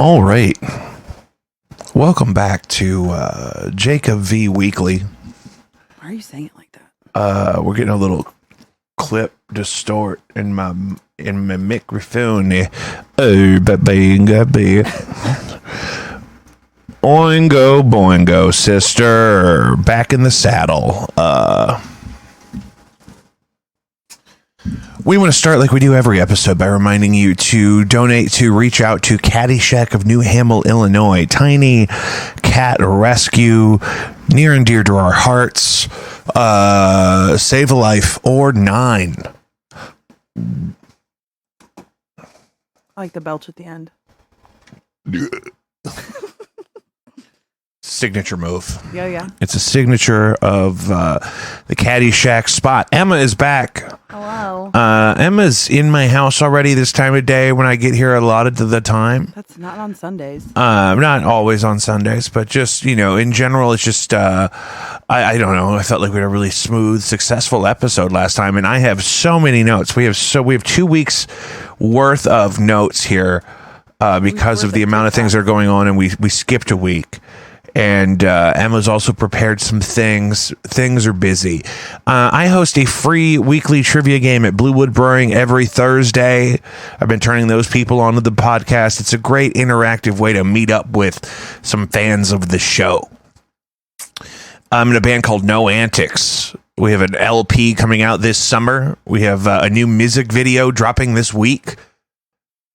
All right. Welcome back to Jacob V Weekly. Why are you saying it like that? We're getting a little clip distort in my microphone. Oh, baby. Oingo boingo, sister. Back in the saddle. We want to start like we do every episode by reminding you to donate to reach out to Caddyshack of New Hamel, Illinois. Tiny cat rescue, near and dear to our hearts. Save a life or 9. I like the belch at the end. Signature move. Yeah. It's a signature of the Caddyshack spot. Emma is back. Hello. Emma's in my house already this time of day when I get here a lot of the time. That's not on Sundays. Not always on Sundays, but just, in general, it's just, I don't know. I felt like we had a really smooth, successful episode last time, and I have so many notes. We have 2 weeks worth of notes here because of the amount of things that are going on, and we skipped a week. And Emma's also prepared some things. Things are busy. I host a free weekly trivia game at Bluewood Brewing every Thursday. I've been turning those people onto the podcast. It's a great interactive way to meet up with some fans of the show. I'm in a band called No Antics. We have an LP coming out this summer. We have a new music video dropping this week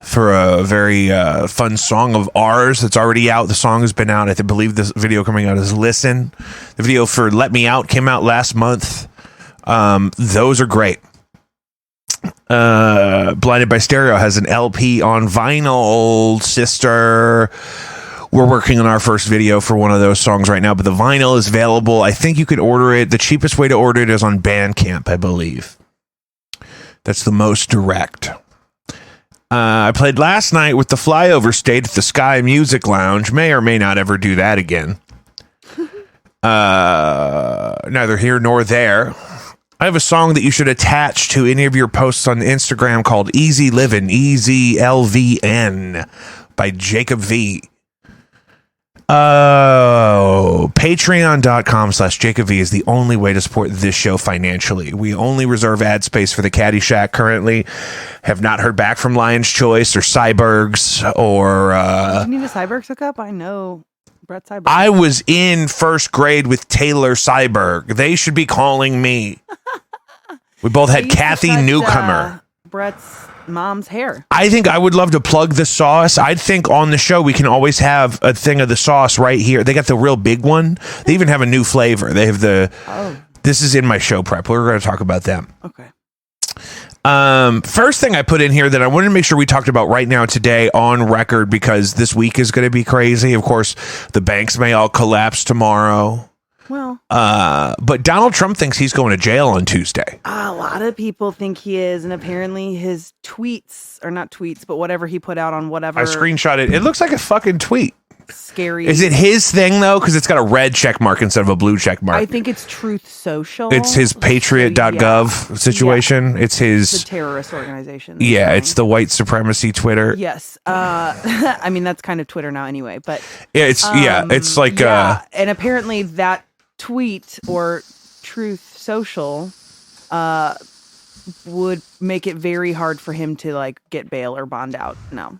for a very fun song of ours that's already out. The song has been out. I believe this video coming out is Listen. The video for Let Me Out came out last month. Those are great. Blinded by Stereo has an LP on vinyl, sister. We're working on our first video for one of those songs right now, but the vinyl is available. I think you could order it. The cheapest way to order it is on Bandcamp, I believe. That's the most direct. I played last night with the Flyover State at the Sky Music Lounge. May or may not ever do that again. Neither here nor there. I have a song that you should attach to any of your posts on Instagram called Easy Livin', EZLVN by Jacob V. Patreon.com/Jacob V is the only way to support this show financially. We only reserve ad space for the Caddyshack currently. Have not heard back from Lion's Choice or Cybergs or... you need a Cybergs hookup? I know Brett Cyberg. I was in first grade with Taylor Cyberg. They should be calling me. We both had Kathy Newcomer. Brett's mom's hair. I think I would love to plug the sauce. I think on the show we can always have a thing of the sauce right here. They got the real big one. They even have a new flavor. They have the... Oh. This is in my show prep. We're going to talk about them. Okay. First thing I put in here that I wanted to make sure we talked about right now today on record, because this week is going to be crazy. Of course, the banks may all collapse tomorrow. Well, but Donald Trump thinks he's going to jail on Tuesday. A lot of people think he is, and apparently his tweets, or not tweets, but whatever he put out on whatever. I screenshot it. It looks like a fucking tweet. Scary. Is it his thing though? Because it's got a red check mark instead of a blue check mark. I think it's Truth Social. It's his patriot.gov situation. Yeah. It's his... the terrorist organization. Yeah, it's the white supremacy Twitter. Yes. I mean, that's kind of Twitter now anyway, but... Yeah, it's like... Yeah, and apparently that tweet or Truth Social would make it very hard for him to get bail or bond out. No.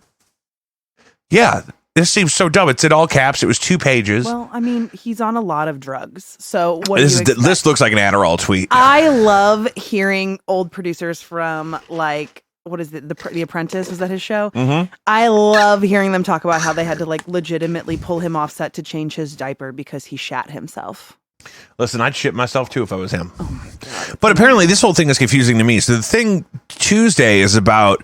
Yeah. This seems so dumb. It's in all caps. It was 2 pages. Well, I mean, he's on a lot of drugs. So what do you expect? This looks like an Adderall tweet. I love hearing old producers from what is it? The Apprentice, was that his show? Mm-hmm. I love hearing them talk about how they had to legitimately pull him off set to change his diaper because he shat himself. Listen, I'd shit myself too if I was him. Oh my God. But apparently this whole thing is confusing to me. So the thing Tuesday is about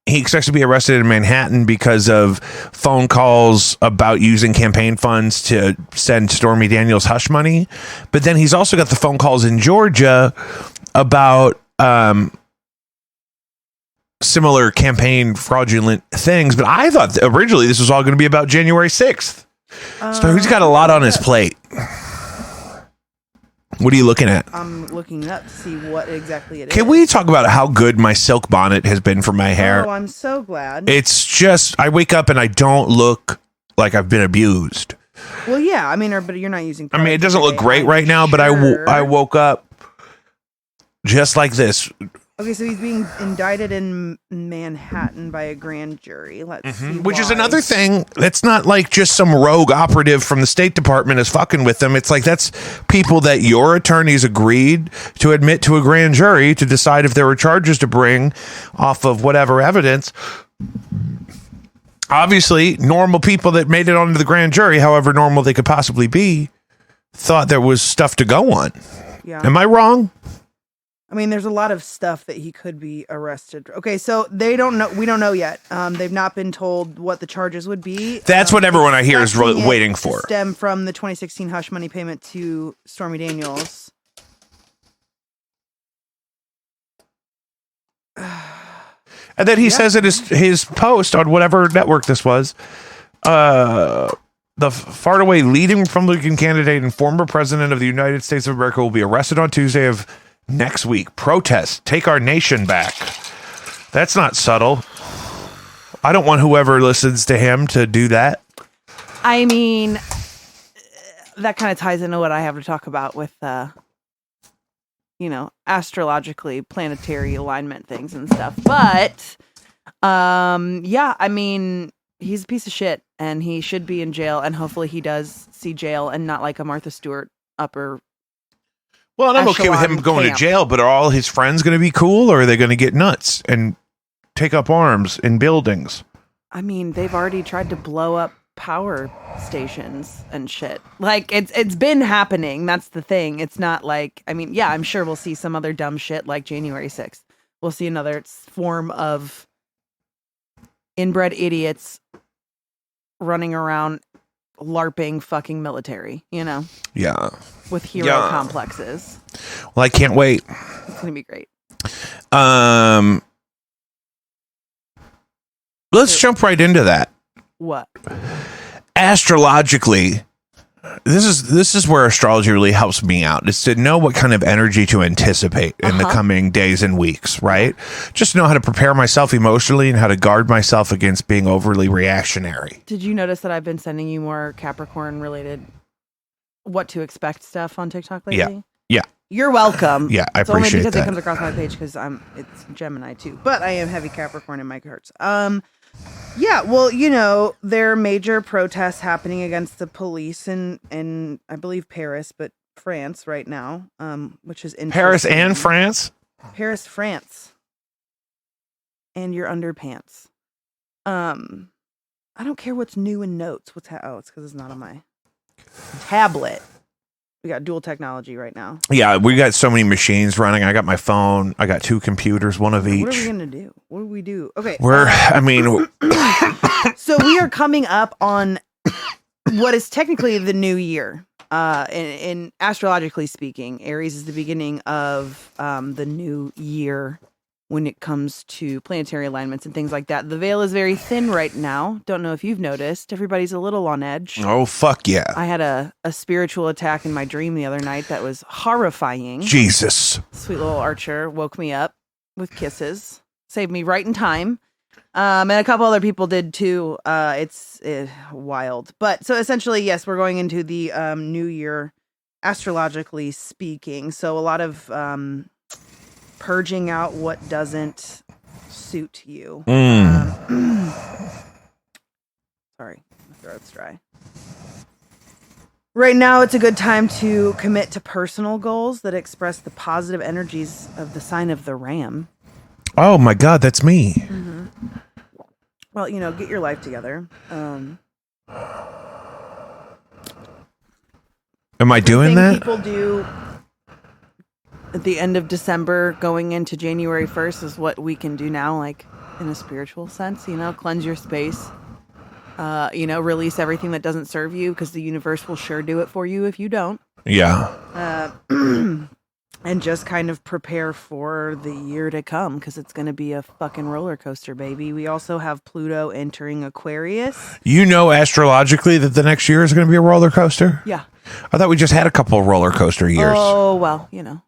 he expects to be arrested in Manhattan because of phone calls about using campaign funds to send Stormy Daniels hush money. But then he's also got the phone calls in Georgia about similar campaign fraudulent things. But I thought originally this was all going to be about January 6th. So he's got a lot on his plate. What are you looking at? I'm looking it up to see what exactly it is. Can we talk about how good my silk bonnet has been for my hair? Oh, I'm so glad. It's just, I wake up and I don't look like I've been abused. Well, yeah. I mean, but you're not using. I mean, it doesn't look great right now, but I woke up just like this. Okay, so he's being indicted in Manhattan by a grand jury. Let's see Which is why. another thing. That's not like just some rogue operative from the State Department is fucking with them. It's like that's people that your attorneys agreed to admit to a grand jury to decide if there were charges to bring off of whatever evidence. Obviously, normal people that made it onto the grand jury, however normal they could possibly be, thought there was stuff to go on. Yeah. Am I wrong? I mean, there's a lot of stuff that he could be arrested. Okay, so they don't know. We don't know yet. They've not been told what the charges would be. That's what everyone I hear is expecting waiting it for. to stem from the 2016 hush money payment to Stormy Daniels. And then he says in his post on whatever network this was, the far and away leading Republican candidate and former president of the United States of America will be arrested on Tuesday of next week. Protest. Take our nation back. That's not subtle. I don't want whoever listens to him to do that. I mean, that kind of ties into what I have to talk about with, astrologically planetary alignment things and stuff. But, yeah, I mean, he's a piece of shit and he should be in jail. And hopefully he does see jail and not like a Martha Stewart upper. Well, and I'm okay with him going to jail, but are all his friends going to be cool, or are they going to get nuts and take up arms in buildings? I mean, they've already tried to blow up power stations and shit. Like, it's been happening. That's the thing. It's not like, I mean, yeah, I'm sure we'll see some other dumb shit like January 6th. We'll see another form of inbred idiots running around LARPing fucking military, Yeah. with hero complexes. Well, I can't wait. It's gonna be great. Let's jump right into that. What? Astrologically, this is where astrology really helps me out. Is to know what kind of energy to anticipate in the coming days and weeks, right? Just know how to prepare myself emotionally and how to guard myself against being overly reactionary. Did you notice that I've been sending you more Capricorn related what to expect stuff on TikTok lately? Yeah. You're welcome. Yeah, I it's appreciate only because that. it comes across my page because it's Gemini too. But I am heavy Capricorn in my charts. Yeah, well, there are major protests happening against the police in I believe Paris, but France right now, which is interesting. Paris and France? Paris, France. And your underpants. I don't care what's new in notes. It's because it's not on my tablet. We got dual technology right now. Yeah, we got so many machines running. I got my phone. I got 2 computers, one of each. What are we gonna do? What do we do? Okay, so we are coming up on what is technically the new year. In astrologically speaking, Aries is the beginning of the new year when it comes to planetary alignments and things like that. The veil is very thin right now. Don't know if you've noticed. Everybody's a little on edge. Oh, fuck yeah. I had a spiritual attack in my dream the other night that was horrifying. Jesus. Sweet little Archer woke me up with kisses. Saved me right in time. And a couple other people did too. It's wild. But so essentially, yes, we're going into the new year, astrologically speaking. So a lot of purging out what doesn't suit you. Sorry, my throat's dry. Right now, it's a good time to commit to personal goals that express the positive energies of the sign of the Ram. Oh my God, that's me. Mm-hmm. Well, get your life together. Am I doing that? People do at the end of December going into January 1st is what we can do now, like in a spiritual sense, cleanse your space, release everything that doesn't serve you because the universe will sure do it for you if you don't. Yeah. and just kind of prepare for the year to come, because it's going to be a fucking roller coaster, baby. We also have Pluto entering Aquarius. You know, astrologically, that the next year is going to be a roller coaster? Yeah. I thought we just had a couple of roller coaster years. Oh, well, you know.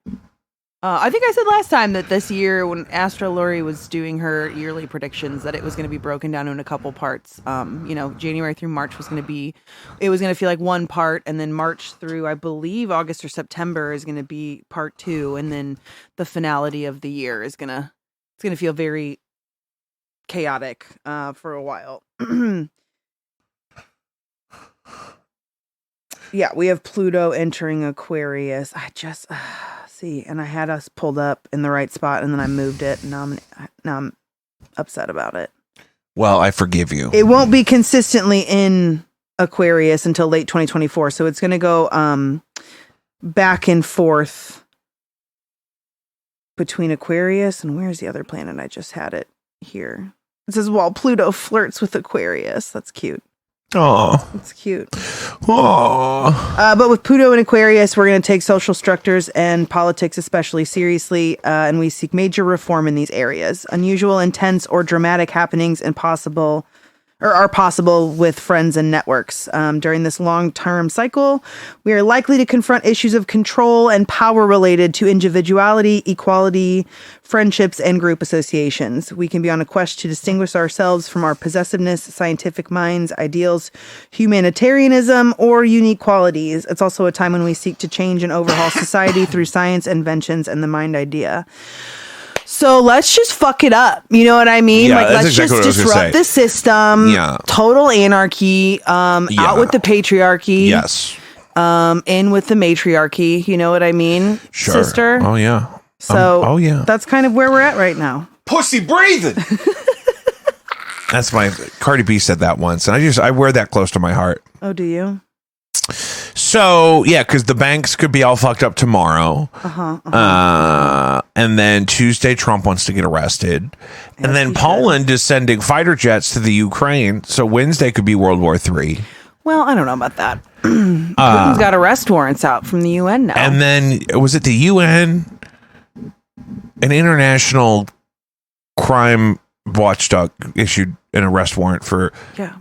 I think I said last time that this year, when Astro Lori was doing her yearly predictions, that it was going to be broken down in a couple parts. You know, January through March was going to feel like one part, and then March through, I believe, August or September is going to be part 2, and then the finality of the year is it's going to feel very chaotic for a while. Yeah, we have Pluto entering Aquarius. I just see, and I had us pulled up in the right spot, and then I moved it, and now I'm upset about it. Well, I forgive you. It won't be consistently in Aquarius until late 2024, so it's going to go back and forth between Aquarius and where's the other planet? I just had it here. It says, while Pluto flirts with Aquarius. That's cute. Oh, it's cute. Oh, but with Pluto and Aquarius, we're going to take social structures and politics especially seriously, and we seek major reform in these areas. Unusual, intense, or dramatic happenings are possible with friends and networks. During this long-term cycle, we are likely to confront issues of control and power related to individuality, equality, friendships, and group associations. We can be on a quest to distinguish ourselves from our possessiveness, scientific minds, ideals, humanitarianism, or unique qualities. It's also a time when we seek to change and overhaul society through science, inventions, and the mind idea. So let's just fuck it up. You know what I mean? Yeah, like, let's exactly just disrupt the system. Yeah. Total anarchy. Out with the patriarchy. Yes. In with the matriarchy. You know what I mean? Sure. Sister. Oh, yeah. So oh, yeah. That's kind of where we're at right now. Pussy breathing. That's my Cardi B said that once, and I wear that close to my heart. Oh, do you? So yeah, because the banks could be all fucked up tomorrow, and then Tuesday Trump wants to get arrested, and then Poland is sending fighter jets to the Ukraine. So Wednesday could be World War III. Well, I don't know about that. Putin's got arrest warrants out from the UN now. And then was it the UN, an international crime watchdog, issued an arrest warrant for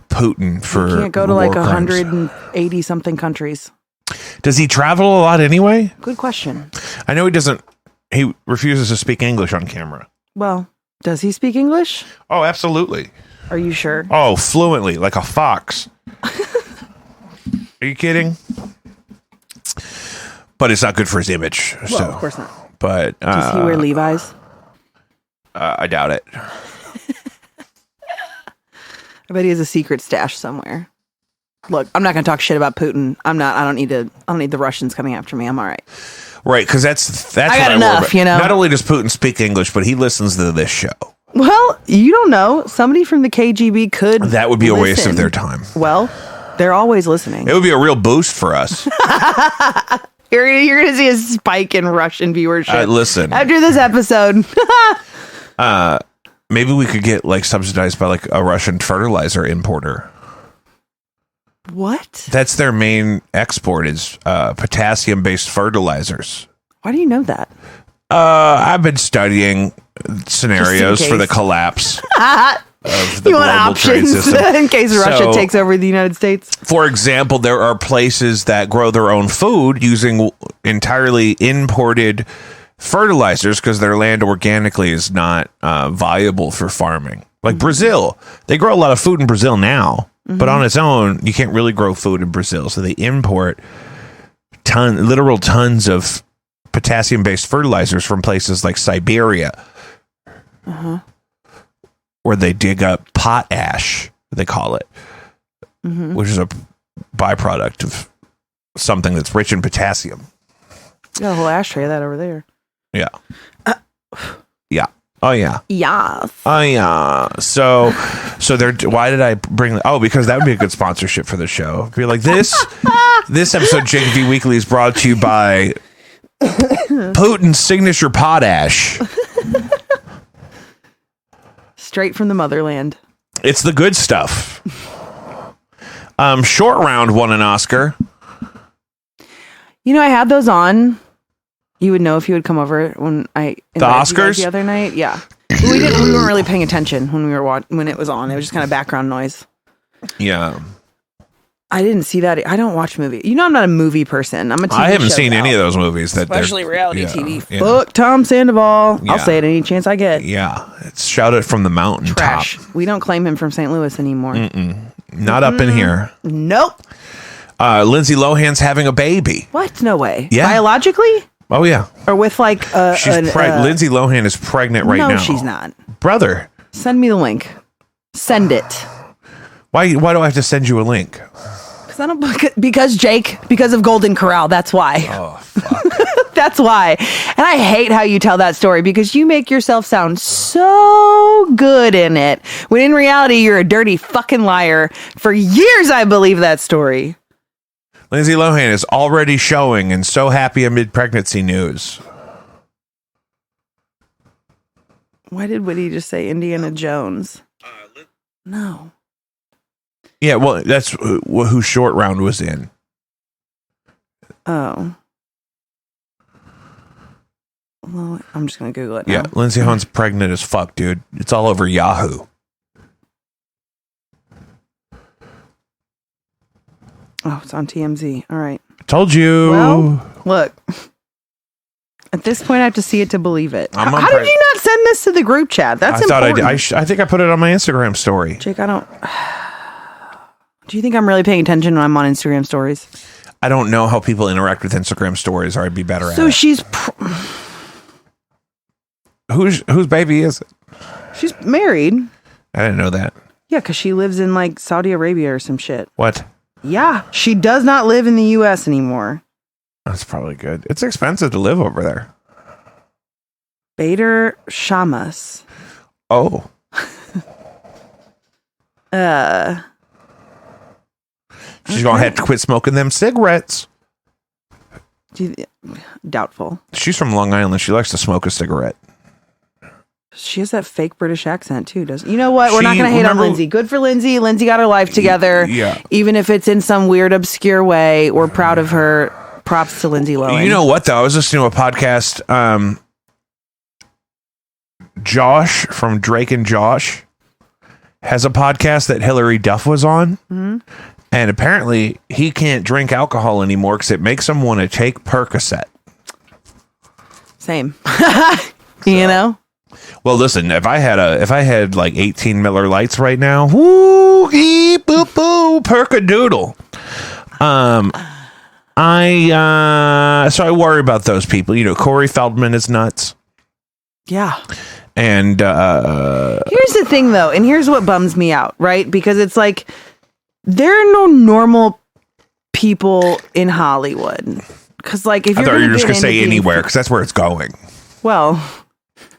Putin for you can't go to like crimes. 180 something countries. Does he travel a lot anyway? Good question. I know he refuses to speak English on camera. Well, does he speak English? Oh, absolutely. Are you sure? Oh, fluently, like a fox. Are you kidding? But it's not good for his image. Well, so. of course not. But does he wear Levi's? I doubt it. I bet he has a secret stash somewhere. Look, I'm not going to talk shit about Putin. I don't need the Russians coming after me. I'm all right. Right, because that's I got enough, you know. Not only does Putin speak English, but he listens to this show. Well, you don't know. Somebody from the KGB could. That would be a waste of their time. Well, they're always listening. It would be a real boost for us. You're going to see a spike in Russian viewership. Listen, after this episode. Maybe we could get like subsidized by like a Russian fertilizer importer. What? That's their main export is potassium-based fertilizers. Why do you know that? I've been studying scenarios for the collapse of the global trade system. In case Russia takes over the United States. For example, there are places that grow their own food using entirely imported fertilizers because their land organically is not viable for farming. Like Brazil, they grow a lot of food in Brazil now, but on its own, you can't really grow food in Brazil. So they import literal tons of potassium-based fertilizers from places like Siberia, where they dig up potash, they call it, which is a byproduct of something that's rich in potassium. You got a whole ashtray of that over there. Yeah. Yeah. Oh yeah. Yes. Oh yeah. So why did I bring? Oh, because that would be a good sponsorship for the show. Be like this episode of JV Weekly is brought to you by Putin's signature potash. Straight from the motherland. It's the good stuff. Short Round won an Oscar. You know, I had those on You would know if you would come over when I the Oscars the other night. Yeah, we weren't really paying attention when when it was on. It was just kind of background noise. Yeah. I didn't see that. I don't watch movies. You know, I'm not a movie person. I'm a TV I haven't seen out. any of those movies. Especially reality TV. Yeah. Fuck Tom Sandoval. I'll say it any chance I get. Yeah. It's Shout It from the Mountain Trash. Top. We don't claim him from St. Louis anymore. Not up in here. Nope. Lindsay Lohan's having a baby. What? No way. Yeah. Biologically? Oh, yeah. Or with like Lindsay Lohan is pregnant right now. No, she's not. Brother. Send me the link. Send it. Why do I have to send you a link? Because Jake, because of Golden Corral. That's why. Oh, fuck. That's why. And I hate how you tell that story because you make yourself sound so good in it. When in reality, you're a dirty fucking liar. For years, I believe that story. Lindsay Lohan is already showing and so happy amid pregnancy news. Why did Woody just say Indiana Jones? No. Yeah, well, that's who Short Round was in. Oh. Well, I'm just going to Google it now. Yeah, Lindsay Lohan's pregnant as fuck, dude. It's all over Yahoo. Oh, it's on TMZ. All right. Told you. Well, look. At this point, I have to see it to believe it. How did you not send this to the group chat? That's important. I think I put it on my Instagram story. Jake, I don't... Do you think I'm really paying attention when I'm on Instagram stories? I don't know how people interact with Instagram stories, or I'd be better at it. So she's... Whose baby is it? She's married. I didn't know that. Yeah, because she lives in like Saudi Arabia or some shit. What? Yeah, she does not live in the U.S. anymore. That's probably good. It's expensive to live over there. Bader Shamans. Oh. She's going to have to quit smoking them cigarettes. Doubtful. She's from Long Island. She likes to smoke a cigarette. She has that fake British accent too, doesn't? You know what? We're not going to hate on Lindsay. Good for Lindsay. Lindsay got her life together. Yeah. Even if it's in some weird, obscure way, we're proud of her. Props to Lindsay Lohan. You know what, though? I was listening to a podcast. Josh from Drake and Josh has a podcast that Hillary Duff was on. Mm-hmm. And apparently he can't drink alcohol anymore because it makes him want to take Percocet. Same. You know? Well, listen, if I had like 18 Miller Lights right now, woo, eep, boo, boo, percadoodle. So I worry about those people. You know, Corey Feldman is nuts. Yeah. And here's the thing, though, and here's what bums me out, right? Because it's like there are no normal people in Hollywood. Because, like, if you're, I thought you were just gonna say anywhere, because that's where it's going. Well,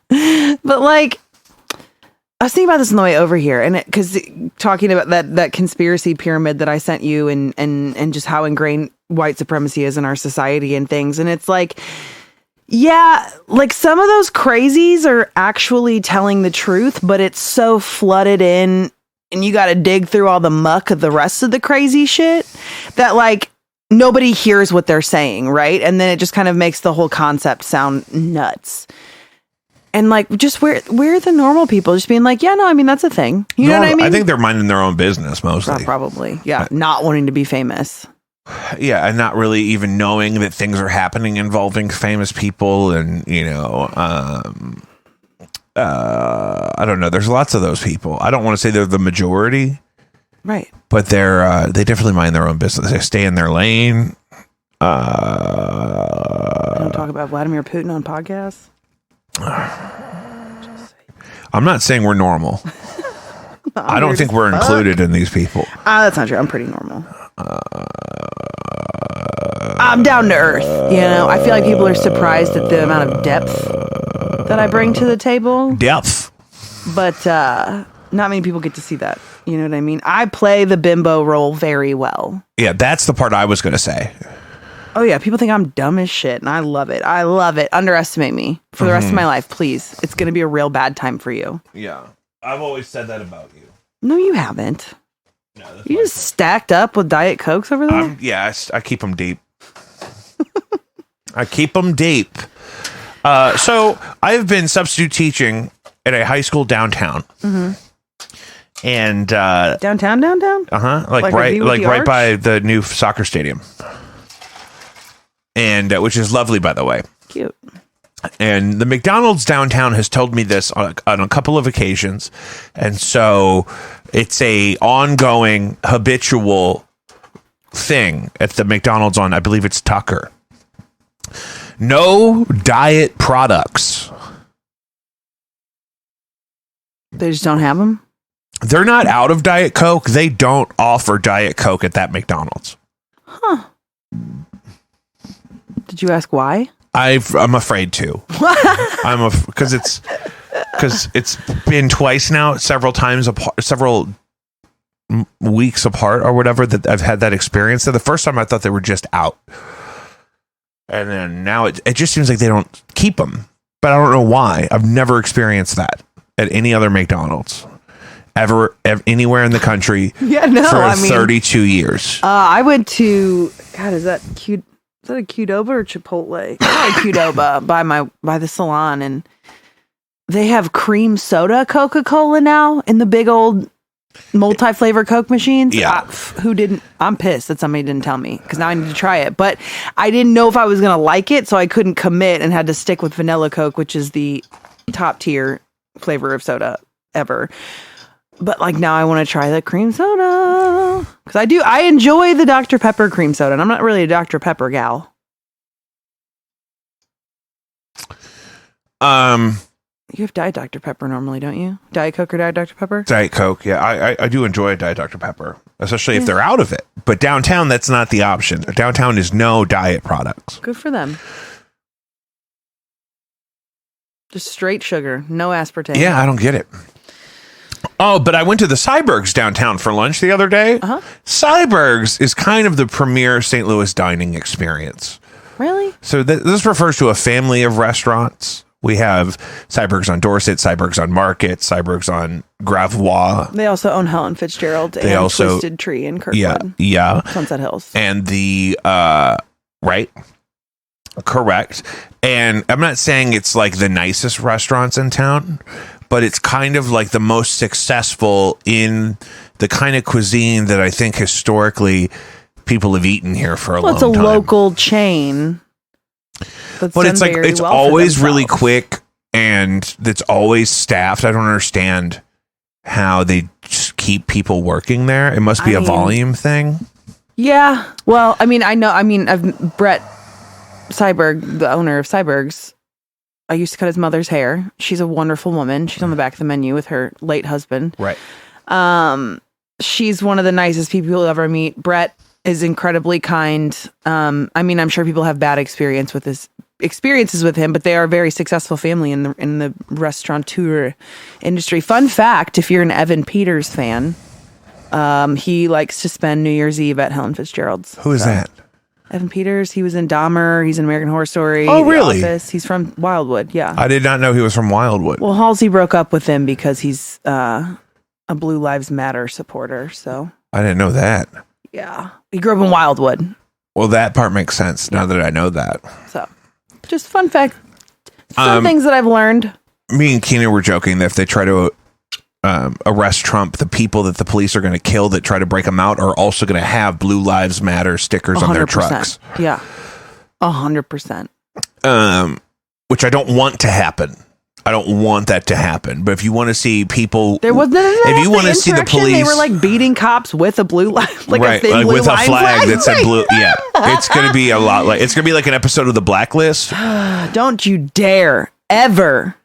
but like, I was thinking about this on the way over here, and because talking about that conspiracy pyramid that I sent you, and just how ingrained white supremacy is in our society and things, and it's like. Yeah, like some of those crazies are actually telling the truth, but it's so flooded in and you got to dig through all the muck of the rest of the crazy shit that like nobody hears what they're saying, right? And then it just kind of makes the whole concept sound nuts. And like, just where are the normal people just being like, yeah, no, I mean, that's a thing. You know what I mean? I think they're minding their own business mostly. Probably. Yeah. Not wanting to be famous. Yeah, and not really even knowing that things are happening involving famous people, and you know, I don't know. There's lots of those people. I don't want to say they're the majority, right? But they definitely mind their own business. They stay in their lane. Don't talk about Vladimir Putin on podcasts. I'm not saying we're normal. I don't think we're included in these people. That's not true. I'm pretty normal. I'm down to earth. You know, I feel like people are surprised at the amount of depth that I bring to the table. Depth. But not many people get to see that. You know what I mean? I play the bimbo role very well. Yeah, that's the part I was going to say. Oh, yeah. People think I'm dumb as shit, and I love it. I love it. Underestimate me for the rest of my life, please. It's going to be a real bad time for you. Yeah. I've always said that about you. No, you haven't. No, you just stacked up with Diet Cokes over there? Yeah, I keep them deep. I keep them deep. So I've been substitute teaching at a high school downtown. And downtown? Like right by the new soccer stadium. And which is lovely, by the way. Cute. And the McDonald's downtown has told me this on a couple of occasions. And so it's a ongoing, habitual thing at the McDonald's on, I believe it's Tucker. No diet products. They just don't have them? They're not out of Diet Coke. They don't offer Diet Coke at that McDonald's. Huh. Did you ask why? I'm afraid to. Because it's been twice now, several times apart, several weeks apart or whatever, that I've had that experience. So the first time I thought they were just out, and then now it just seems like they don't keep them. But I don't know why. I've never experienced that at any other McDonald's ever anywhere in the country. For 32 years. I went to, God, is that cute? Is that a Qdoba or Chipotle? Probably Qdoba by the salon, and they have cream soda Coca-Cola now in the big old multi-flavor Coke machines. Yeah. Who didn't? I'm pissed that somebody didn't tell me, because now I need to try it. But I didn't know if I was gonna like it, so I couldn't commit and had to stick with vanilla Coke, which is the top tier flavor of soda ever. But like now I want to try the cream soda, because I enjoy the Dr. Pepper cream soda, and I'm not really a Dr. Pepper gal. You have Diet Dr. Pepper normally, don't you? Diet Coke or Diet Dr. Pepper? Diet Coke, yeah. I do enjoy Diet Dr. Pepper, especially if they're out of it. But downtown, that's not the option. Downtown is no diet products. Good for them. Just straight sugar, no aspartame. Yeah, I don't get it. Oh, but I went to the Cybergs downtown for lunch the other day. Cybergs is kind of the premier St. Louis dining experience. Really? So this refers to a family of restaurants. We have Cybergs on Dorset, Cybergs on Market, Cybergs on Gravois. They also own Helen Fitzgerald and Twisted Tree in Kirkwood. Yeah. Sunset Hills. And the, right? Correct. And I'm not saying it's like the nicest restaurants in town, but it's kind of like the most successful in the kind of cuisine that I think historically people have eaten here for a long time. It's a local chain. But it's like, it's always really quick, and it's always staffed. I don't understand how they just keep people working there. It must be a volume thing. Yeah. Well, I've Brett Cyberg, the owner of Cyberg's. I used to cut his mother's hair. She's a wonderful woman. She's on the back of the menu with her late husband. Right. She's one of the nicest people you'll ever meet. Brett is incredibly kind. I'm sure people have bad experiences with him, but they are a very successful family in the restaurateur industry. Fun fact, if you're an Evan Peters fan, he likes to spend New Year's Eve at Helen Fitzgerald's. Who is that? Evan Peters. He was in Dahmer. He's in American Horror Story. Oh, really? The Office. He's from Wildwood. Yeah. I did not know he was from Wildwood. Well, Halsey broke up with him because he's a Blue Lives Matter supporter. So I didn't know that. Yeah. He grew up in Wildwood. Well, that part makes sense now that I know that. So just fun fact. Some things that I've learned. Me and Keenan were joking that if they try to arrest Trump, the people that the police are going to kill that try to break him out are also going to have Blue Lives Matter stickers 100%. On their trucks. Yeah. 100%. Which I don't want to happen. I don't want that to happen. But if you want to see people, there was if you want to see the police, they were like beating cops with a blue light, like right, a thin like blue with a flag that said blue. Yeah, it's going to be a lot like, it's going to be like an episode of The Blacklist. Don't you dare ever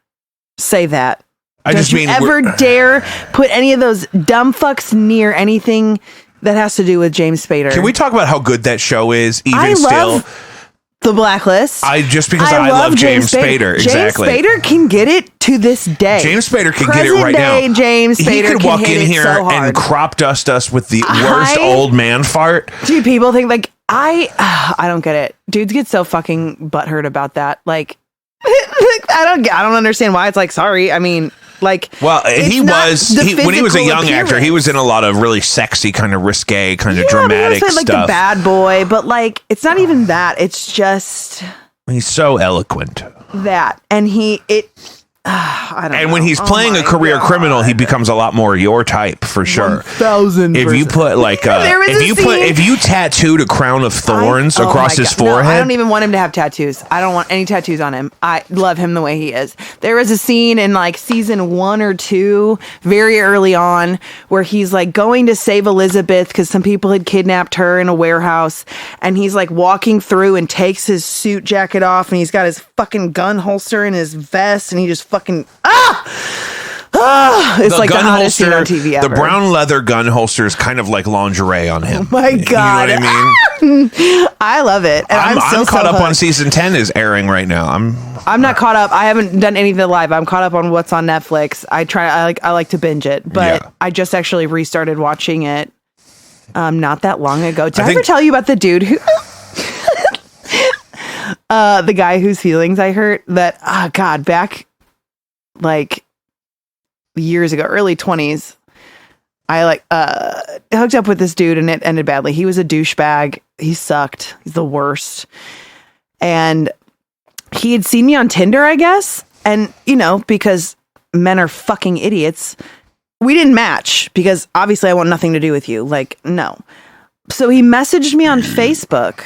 say that. Don't you ever dare put any of those dumb fucks near anything that has to do with James Spader. Can we talk about how good that show is? I love The Blacklist. I love James Spader. Exactly. James Spader can get it to this day. James Spader can get it right now. James Spader he could walk in here and crop dust us with the worst old man fart. Dude, people think like I don't get it. Dudes get so fucking butthurt about that. Like I don't understand why. It's like, sorry. I mean, like, well, when he was a young actor, he was in a lot of really sexy, kind of risque, kind of dramatic stuff. Like the bad boy, but like, it's not even that. It's just he's so eloquent. that. And I don't know. And when he's playing a career criminal, he becomes a lot more your type for sure. 1000%. If you put like if you tattooed a crown of thorns across his forehead, no, I don't even want him to have tattoos. I don't want any tattoos on him. I love him the way he is. There was a scene in like season 1 or 2, very early on, where he's like going to save Elizabeth because some people had kidnapped her in a warehouse, and he's like walking through and takes his suit jacket off, and he's got his fucking gun holster in his vest, and he just fucking it's like the hottest scene on TV ever. The brown leather gun holster is kind of like lingerie on him. Oh my God. You know what I mean? I love it. And I'm caught up on season 10 is airing right now. I'm not caught up. I haven't done anything live. I'm caught up on what's on Netflix. I like to binge it, but I just actually restarted watching it not that long ago. Did I ever tell you about the dude who the guy whose feelings I hurt? That back like years ago, early 20s, I hooked up with this dude and it ended badly. He was a douchebag. He sucked. He's the worst. And he had seen me on Tinder, I guess. And, because men are fucking idiots, we didn't match because obviously I want nothing to do with you. Like, no. So he messaged me on Facebook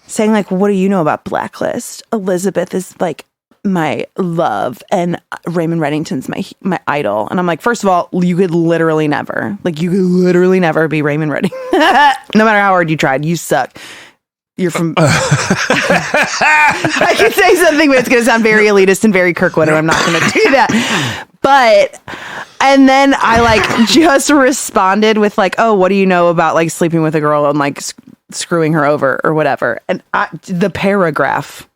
saying like, what do you know about Blacklist? Elizabeth is like my love and Raymond Reddington's my idol. And I'm like, first of all, you could literally never be Raymond Redding. No matter how hard you tried, you suck. You're from I could say something, but it's going to sound very elitist and very Kirkwood, and I'm not going to do that. But and then I like just responded with like, oh, what do you know about like sleeping with a girl and like screwing her over or whatever? And the paragraph.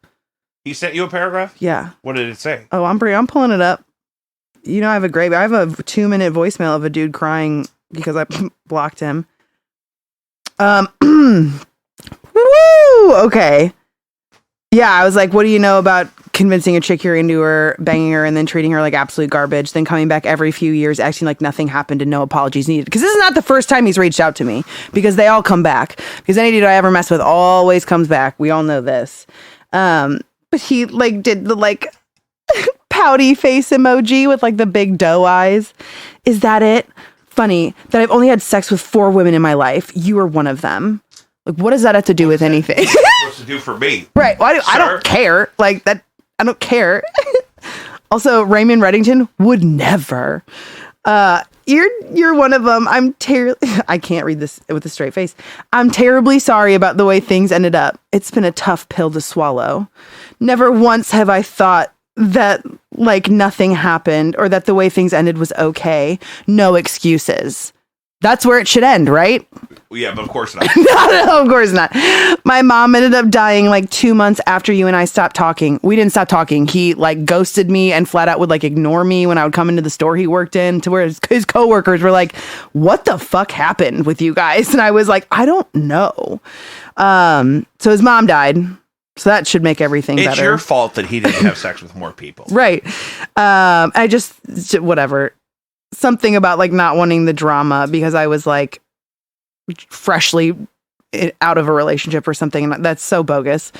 He sent you a paragraph? Yeah. What did it say? Oh, I'm pulling it up. I have a 2-minute voicemail of a dude crying because I blocked him. Woo! Okay. Yeah, I was like, what do you know about convincing a chick you're into her, banging her, and then treating her like absolute garbage, then coming back every few years acting like nothing happened and no apologies needed? Because this is not the first time he's reached out to me, because they all come back. Because any dude I ever mess with always comes back. We all know this. But he like did the like pouty face emoji with like the big doe eyes. Is that it? Funny that I've only had sex with 4 women in my life. You are one of them. Like, what does that have to do with anything? Supposed to do for me, right? Well, I don't care. Like that, I don't care. Also, Raymond Reddington would never. You're one of them. I can't read this with a straight face. I'm terribly sorry about the way things ended up. It's been a tough pill to swallow. Never once have I thought that like nothing happened or that the way things ended was okay. No excuses. That's where it should end, right? Yeah, but of course not. No, of course not. My mom ended up dying like 2 months after you and I stopped talking. We didn't stop talking. He like ghosted me and flat out would like ignore me when I would come into the store he worked in, to where his coworkers were like, what the fuck happened with you guys? And I was like, I don't know. So his mom died. So that should make everything better. It's your fault that he didn't have sex with more people. Right. Whatever. Something about like not wanting the drama because I was like freshly out of a relationship or something. And that's so bogus.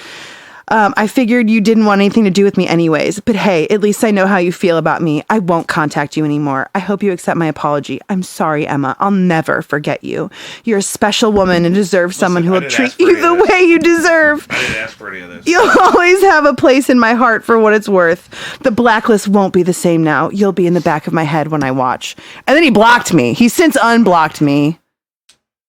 I figured you didn't want anything to do with me anyways, but hey, at least I know how you feel about me. I won't contact you anymore. I hope you accept my apology. I'm sorry, Emma. I'll never forget you. You're a special woman and deserve someone who will treat you the way you deserve. I didn't ask for any of this. You'll always have a place in my heart for what it's worth. The blacklist won't be the same now. You'll be in the back of my head when I watch. And then he blocked me. He's since unblocked me.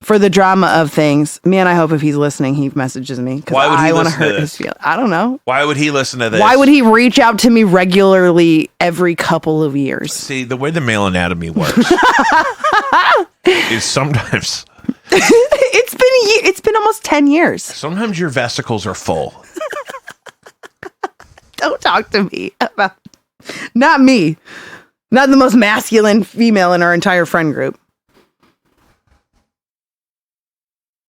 For the drama of things. Man, I hope if he's listening, he messages me. Why would he want to listen to hurt this? his feelings. I don't know. Why would he listen to this? Why would he reach out to me regularly every couple of years? See, the way the male anatomy works is sometimes... It's been almost 10 years. Sometimes your vesicles are full. Don't talk to me about... Not me. Not the most masculine female in our entire friend group.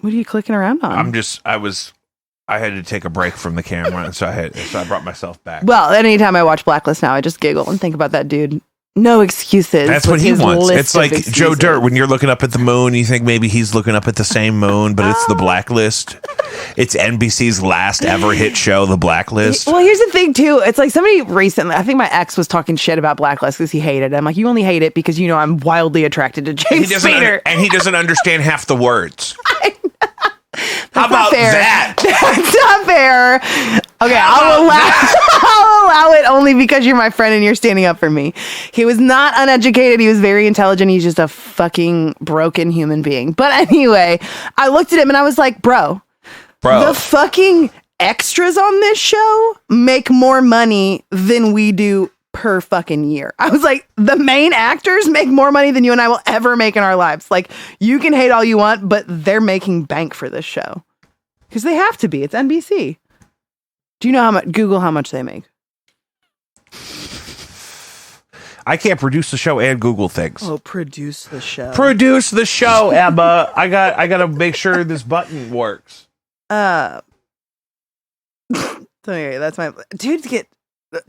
What are you clicking around on? I had to take a break from the camera, and so I brought myself back. Well, anytime I watch Blacklist now, I just giggle and think about that dude. No excuses. That's with what he his wants. list It's of like Joe excuses. Dirt. When you're looking up at the moon, you think maybe he's looking up at the same moon, but it's The Blacklist. It's NBC's last ever hit show, The Blacklist. Well, here's the thing, too. It's like somebody recently, I think my ex was talking shit about Blacklist because he hated it. I'm like, you only hate it because you know I'm wildly attracted to James Spader. And he doesn't understand half the words. How about that? That's not fair. Okay, I'll allow it only because you're my friend and you're standing up for me. He was not uneducated. He was very intelligent. He's just a fucking broken human being. But anyway, I looked at him and I was like, bro, the fucking extras on this show make more money than we do per fucking year. I was like, the main actors make more money than you and I will ever make in our lives. Like, you can hate all you want, but they're making bank for this show. Because they have to be. It's NBC. Do you know how much? Google how much they make. I can't produce the show and Google things. Oh, produce the show. Produce the show, Emma. I gotta make sure this button works. So anyway, that's my dudes get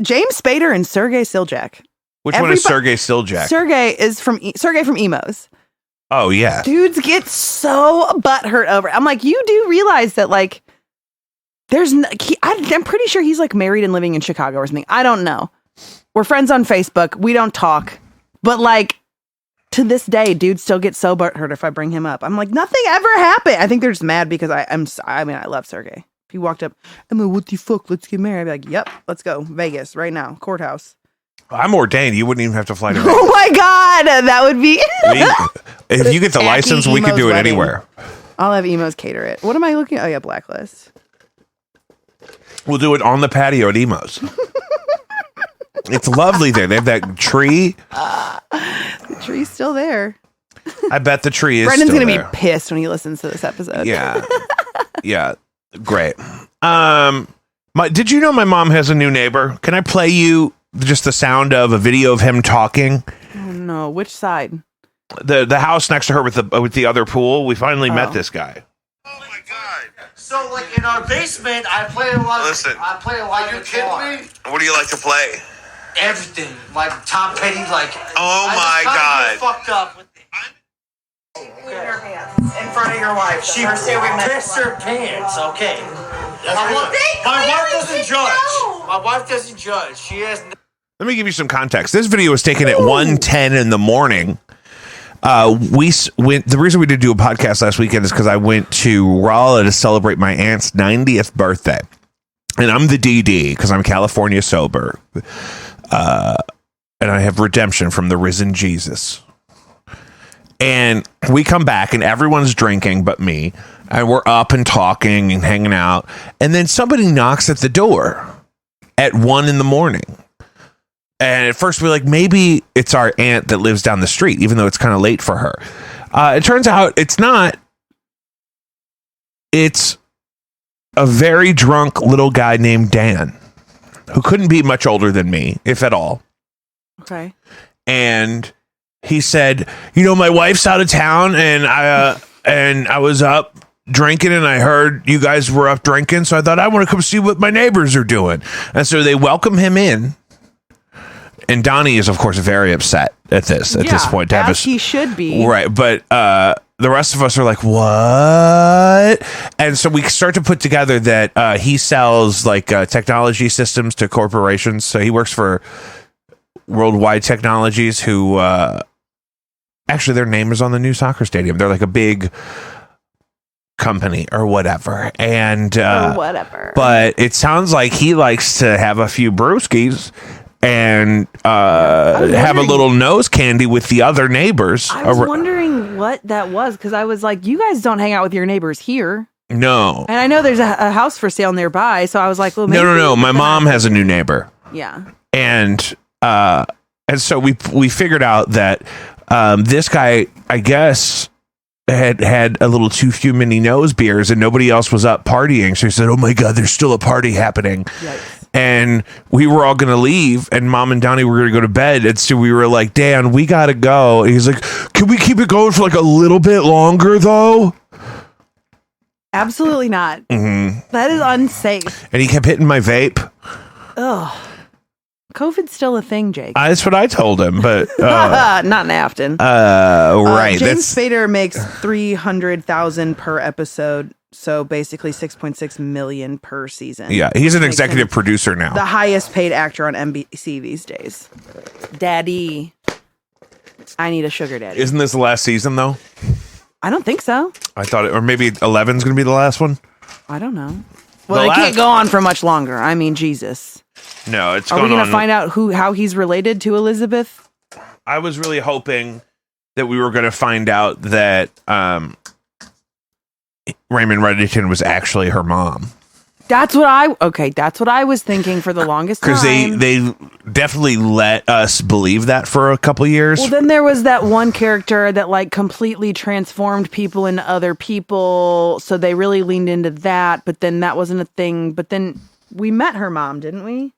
James Spader and Sergei Siljak. Which one is Sergei Siljak? Sergei is from Sergei from Emos. Oh yeah. Dudes get so butthurt over it. I'm like, you do realize that like there's I'm pretty sure he's like married and living in Chicago or something. I don't know. We're friends on Facebook. We don't talk. But like to this day, dudes still get so butthurt if I bring him up. I'm like, nothing ever happened. I think they're just mad because I love Sergei. If he walked up, I'm like, what the fuck? Let's get married. I'd be like, yep, let's go. Vegas right now. Courthouse. I'm ordained. You wouldn't even have to fly to Vegas. Oh my God. That would be. If you get the license, we could do it wedding. anywhere. I'll have Emos cater it. What am I looking at? Oh yeah, Blacklist. We'll do it on the patio at Emos. It's lovely there. They have that tree. The tree's still there. I bet the tree is Brendan's still gonna there. be pissed when he listens to this episode. Yeah. Yeah. Great. Did you know my mom has a new neighbor? Can I play you just the sound of a video of him talking? Oh no, which side? The house next to her with the other pool. We finally met this guy. Oh my God! So like in our basement, I play a lot. Listen, I play a lot. Are you kidding me? What do you like to play? Everything, like Tom Petty, like. Oh my God! Fucked up. With in front of your wife. she pissed her pants. Okay. My wife doesn't judge. My wife doesn't judge. She has. Let me give you some context. This video was taken at 1:10 in the morning. The reason we did do a podcast last weekend is because I went to Raleigh to celebrate my aunt's 90th birthday. And I'm the DD because I'm California sober. And I have redemption from the risen Jesus. And we come back and everyone's drinking but me. And we're up and talking and hanging out. And then somebody knocks at the door at 1 in the morning. And at first we're like, maybe it's our aunt that lives down the street, even though it's kind of late for her. It turns out it's not. It's a very drunk little guy named Dan, who couldn't be much older than me, if at all. Okay. And he said, my wife's out of town and I was up drinking and I heard you guys were up drinking. So I thought I want to come see what my neighbors are doing. And so they welcome him in. And Donnie is, of course, very upset at this point. To have he should be. Right. But the rest of us are like, what? And so we start to put together that he sells like technology systems to corporations. So he works for Worldwide Technologies, who actually their name is on the new soccer stadium. They're like a big company or whatever. And but it sounds like he likes to have a few brewskis and have a little nose candy with the other neighbors. I was wondering what that was because I was like, you guys don't hang out with your neighbors here. No. And I know there's a house for sale nearby, so I was like, well, maybe no. My mom has a new neighbor. Yeah. And so we figured out that this guy, I guess, had a little too few mini nose beers and nobody else was up partying. So he said, oh my God, there's still a party happening. Yikes. And we were all going to leave and Mom and Donnie were going to go to bed. And so we were like, Dan, we got to go. And he's like, can we keep it going for like a little bit longer though? Absolutely not. Mm-hmm. That is unsafe. And he kept hitting my vape. Ugh. COVID's still a thing, Jake. That's what I told him, but Not in Afton. right. James Spader makes $300,000 per episode, so basically 6.6 million per season. Yeah, he's an executive producer now. The highest paid actor on NBC these days. Daddy, I need a sugar daddy. Isn't this the last season though? I don't think so. I thought it, or maybe 11's going to be the last one. I don't know. Well, it can't go on for much longer. I mean, Jesus. No, it's. Are we going to find out how he's related to Elizabeth? I was really hoping that we were going to find out that Raymond Reddington was actually her mom. That's what I was thinking for the longest time. Because they definitely let us believe that for a couple years. Well, then there was that one character that like completely transformed people into other people. So they really leaned into that. But then that wasn't a thing. But then we met her mom, didn't we?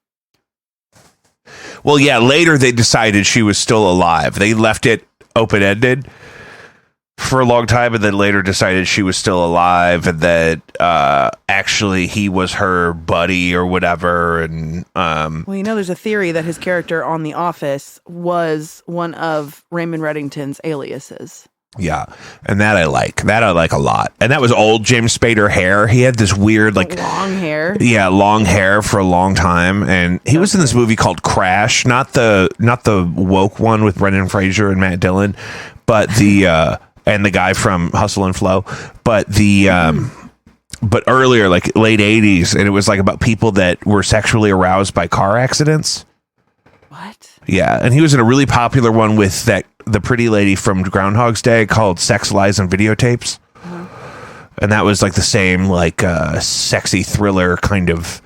Well, yeah, later they decided she was still alive. They left it open-ended for a long time, and then later decided she was still alive, and that actually he was her buddy or whatever. And well, there's a theory that his character on The Office was one of Raymond Reddington's aliases. Yeah, and that I like a lot. And that was old James Spader hair. He had this weird like long hair. Yeah, long hair for a long time. And he was in this movie called Crash, not the woke one with Brendan Fraser and Matt Dillon, but the and the guy from Hustle and Flow, but the but earlier, like late 80s, and it was like about people that were sexually aroused by car accidents. What? Yeah, and he was in a really popular one with the pretty lady from Groundhog's Day called Sex, Lies, and Videotapes. And that was like the same like sexy thriller kind of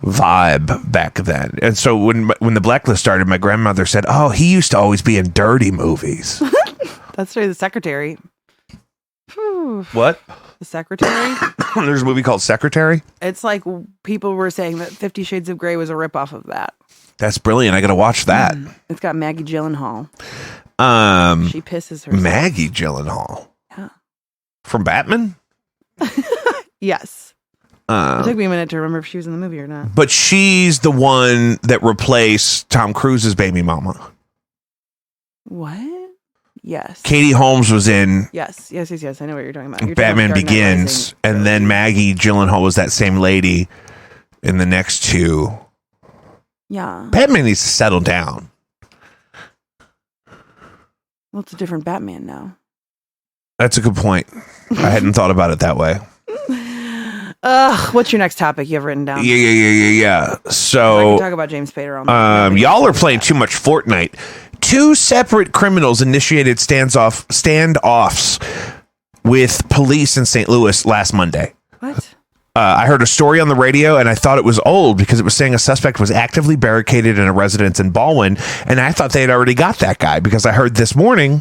vibe back then. And so when the Blacklist started, my grandmother said, "Oh, he used to always be in dirty movies." That's right, The Secretary. What? The Secretary? There's a movie called Secretary? It's like people were saying that 50 Shades of Grey was a ripoff of that. That's brilliant. I got to watch that. It's got Maggie Gyllenhaal. She pisses herself. Maggie Gyllenhaal. Yeah. From Batman? Yes. It took me a minute to remember if she was in the movie or not. But she's the one that replaced Tom Cruise's baby mama. What? Yes. Katie Holmes was in Yes. I know what you're talking about. Batman Begins, and then Maggie Gyllenhaal was that same lady in the next two. Yeah. Batman needs to settle down. Well, it's a different Batman now. That's a good point. I hadn't thought about it that way. What's your next topic you have written down? Yeah. So I can talk about James Spader on y'all are playing too much Fortnite. Two separate criminals initiated standoffs with police in St. Louis last Monday. What? I heard a story on the radio, and I thought it was old because it was saying a suspect was actively barricaded in a residence in Baldwin, and I thought they had already got that guy because I heard this morning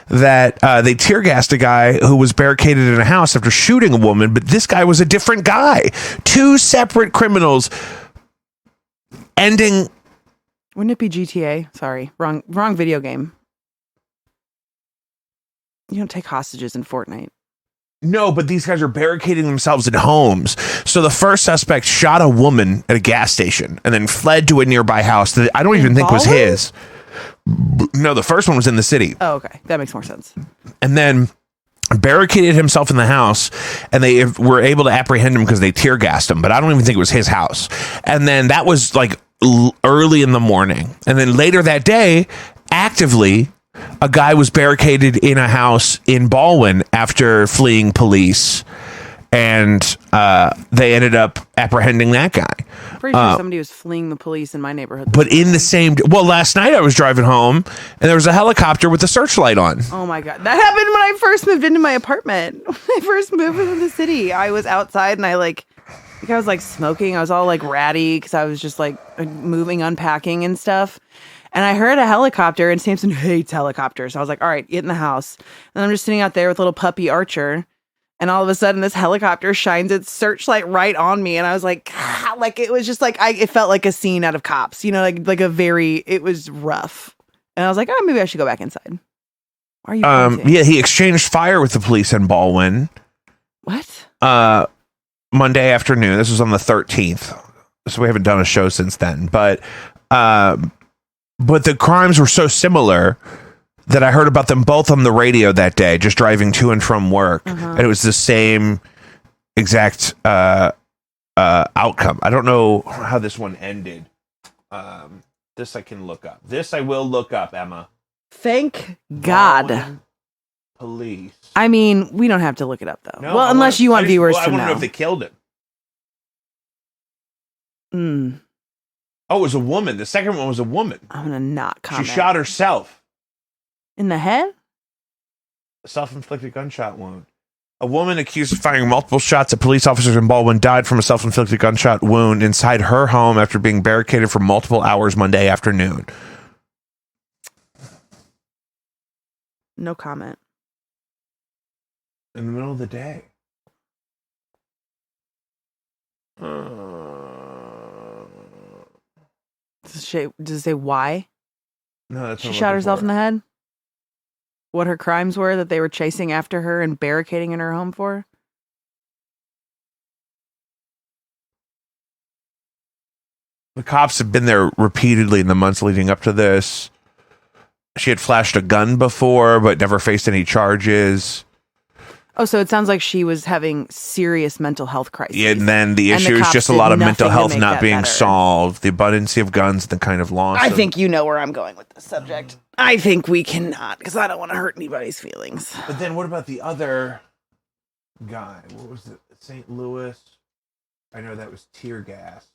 that they tear gassed a guy who was barricaded in a house after shooting a woman, but this guy was a different guy. Two separate criminals ending... Wouldn't it be GTA? Sorry, wrong video game. You don't take hostages in Fortnite. No, but these guys are barricading themselves in homes. So the first suspect shot a woman at a gas station and then fled to a nearby house that I don't even think was his. No, the first one was in the city. Oh, okay. That makes more sense. And then barricaded himself in the house, and they were able to apprehend him because they tear gassed him, but I don't even think it was his house. And then that was like early in the morning. And then later that day, actively, a guy was barricaded in a house in Baldwin after fleeing police, and they ended up apprehending that guy. I'm pretty sure somebody was fleeing the police in my neighborhood. But in the same... Well, last night I was driving home, and there was a helicopter with a searchlight on. Oh, my God. That happened when I first moved into my apartment. When I first moved into the city, I was outside, and I was like smoking. I was all like ratty because I was just like moving, unpacking and stuff. And I heard a helicopter, and Samson hates helicopters. So I was like, all right, get in the house. And I'm just sitting out there with little puppy Archer. And all of a sudden, this helicopter shines its searchlight right on me. And I was like, it was just like, it felt like a scene out of Cops, it was rough. And I was like, oh, maybe I should go back inside. Why are you pointing? Yeah, he exchanged fire with the police in Baldwin. What? Monday afternoon. This was on the 13th. So we haven't done a show since then. But But the crimes were so similar that I heard about them both on the radio that day, just driving to and from work. And it was the same exact outcome. I don't know how this one ended. This I can look up. This I will look up, Emma. Thank God. Baldwin police. I mean, we don't have to look it up, though. No, well, unless you want viewers to know. I want to know if they killed him. Oh, it was a woman. The second one was a woman. I'm going to not comment. She shot herself. In the head? A self-inflicted gunshot wound. A woman accused of firing multiple shots at police officers in Baldwin died from a self-inflicted gunshot wound inside her home after being barricaded for multiple hours Monday afternoon. No comment. In the middle of the day. Does it say why? No, that's she shot herself in the head? What her crimes were that they were chasing after her and barricading in her home for? The cops have been there repeatedly in the months leading up to this. She had flashed a gun before, but never faced any charges. Oh, so it sounds like she was having serious mental health crises. Yeah, and then the issue is just a lot of mental health not being solved. The abundance of guns, the kind of loss. I think you know where I'm going with this subject. I think we cannot, because I don't want to hurt anybody's feelings. But then what about the other guy? What was it? St. Louis? I know that was tear gas.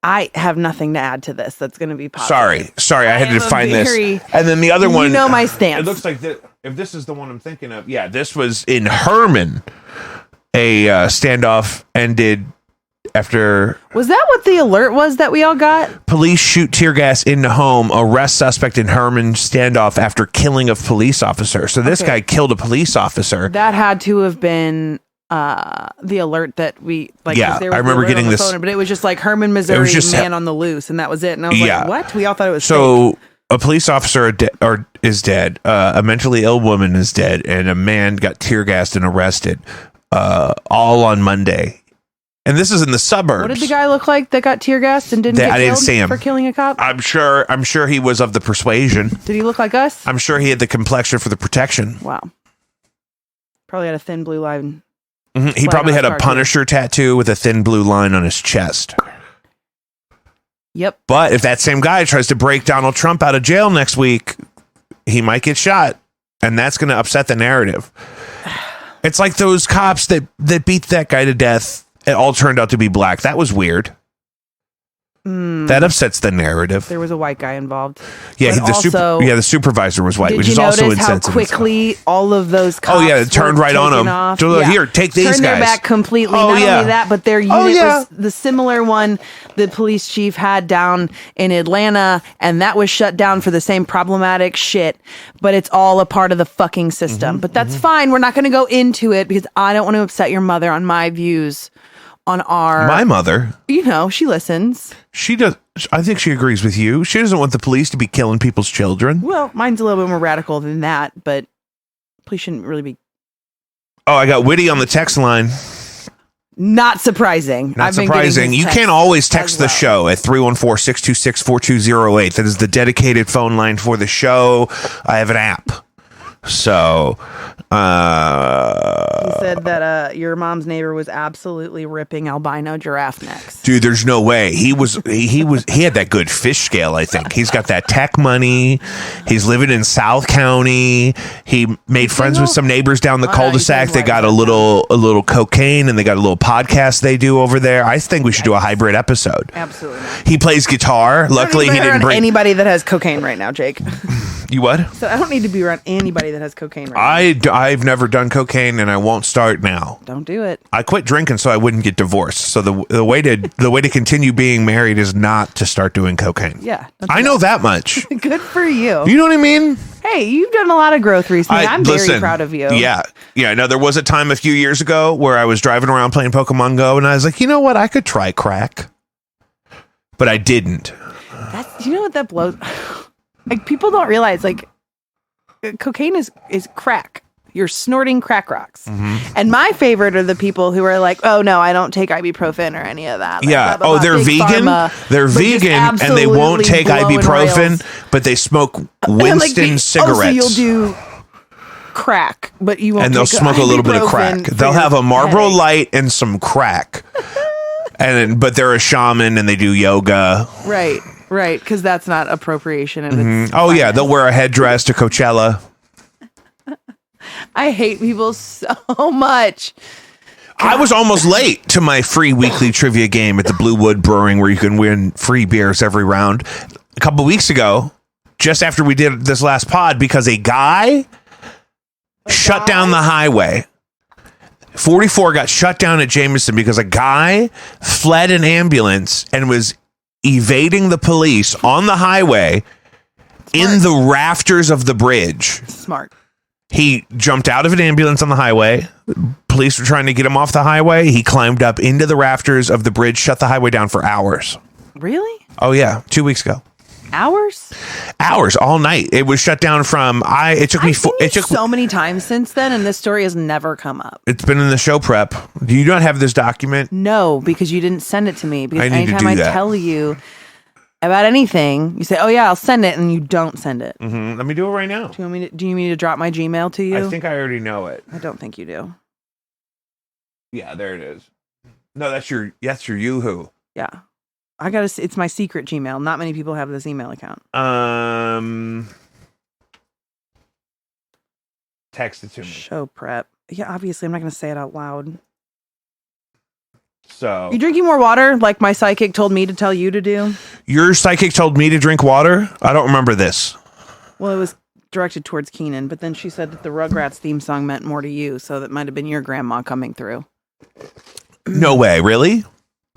I have nothing to add to this. That's going to be positive. Sorry, I had to find this. And then the other one, you know my stance. It looks like if this is the one I'm thinking of, yeah, this was in Herman. A standoff ended after. Was that what the alert was that we all got? Police shoot tear gas into home. Arrest suspect in Herman standoff after killing of police officer. So this guy killed a police officer. That had to have been. The alert that we like. Yeah, I remember getting this, phone, but it was just like Herman, Missouri, man on the loose, and that was it. And I was like, "What?" We all thought it was so. Fake. A police officer is dead. A mentally ill woman is dead, and a man got tear gassed and arrested. All on Monday, and this is in the suburbs. What did the guy look like that got tear gassed and didn't get killed? I didn't see him for killing a cop. I'm sure he was of the persuasion. Did he look like us? I'm sure he had the complexion for the protection. Wow. Probably had a thin blue line. Mm-hmm. He probably had a Punisher tattoo with a thin blue line on his chest. Yep. But if that same guy tries to break Donald Trump out of jail next week, he might get shot. And that's going to upset the narrative. It's like those cops that beat that guy to death. It all turned out to be black. That was weird. That upsets the narrative. There was a white guy involved. Yeah, the supervisor was white, which is also insensitive. How quickly all of those cops it turned right on him. Here, take these guys. Turned their back completely. Not only that, but their unit was the similar one the police chief had down in Atlanta, and that was shut down for the same problematic shit. But it's all a part of the fucking system. But that's fine. We're not going to go into it because I don't want to upset your mother on my views. My mother, she listens. She does. I think she agrees with you. She doesn't want the police to be killing people's children. Well, mine's a little bit more radical than that, but police shouldn't really be. Oh, I got Witty on the text line. Not surprising. Not surprising. You can't always text the show at 314-626-4208. That is the dedicated phone line for the show. I have an app. So, he said that your mom's neighbor was absolutely ripping albino giraffe necks. Dude, there's no way. He had that good fish scale, I think. He's got that tech money. He's living in South County. He made friends with some neighbors down the cul-de-sac. They got a little cocaine and they got a little podcast they do over there. I think we should do a hybrid episode. Absolutely. He plays guitar. Luckily, he didn't bring anybody that has cocaine right now, Jake. You what? So I don't need to be around anybody anybody that has cocaine right now. I've never done cocaine, and I won't start now. Don't do it. I quit drinking so I wouldn't get divorced. So the way to continue being married is not to start doing cocaine. Yeah. I know that much. Good for you. You know what I mean? Hey, you've done a lot of growth recently. I'm very proud of you. Yeah. Yeah. No, there was a time a few years ago where I was driving around playing Pokemon Go, and I was like, you know what? I could try crack. But I didn't. You know what that blows? Like, people don't realize, like, cocaine is crack. You're snorting crack rocks. Mm-hmm. And my favorite are the people who are like, oh, no, I don't take ibuprofen or any of that. Like, yeah. blah, blah, blah, they're vegan. Pharma, they're vegan and they won't take ibuprofen, but they smoke Winston cigarettes. Oh, so you'll do crack, but you won't. And they'll smoke a little bit of crack. They'll have a Marlboro Light and some crack. But they're a shaman and they do yoga. Right. Because that's not appropriation. And it's oh, yeah. They'll wear a headdress to Coachella. I hate people so much. I was almost late to my free weekly trivia game at the Blue Wood Brewing where you can win free beers every round. A couple weeks ago, just after we did this last pod, because a guy shut down the highway. 44 got shut down at Jameson because a guy fled an ambulance and was evading the police on the highway in the rafters of the bridge. Smart. He jumped out of an ambulance on the highway. Police were trying to get him off the highway. He climbed up into the rafters of the bridge, shut the highway down for hours. Really? Oh, yeah. 2 weeks ago. Hours? Hours, all night. It was shut down from, it took so many times since then, and this story has never come up. It's been in the show prep. Do you not have this document? No, because you didn't send it to me. Because I need to do anytime I that. tell you about anything, you say, oh yeah, I'll send it, and you don't send it. Mm-hmm. Let me do it right now. Do you want me to drop my Gmail to you? I think I already know it. I don't think you do. Yeah, there it is. No, that's your Yoo-hoo. Yeah. It's my secret Gmail. Not many people have this email account. Text it to me. Show prep. Yeah, obviously I'm not going to say it out loud. So you drinking more water like my psychic told me to tell you to do? Your psychic told me to drink water? I don't remember this. Well, it was directed towards Keenan, but then she said that the Rugrats theme song meant more to you, so that might have been your grandma coming through. No way, really?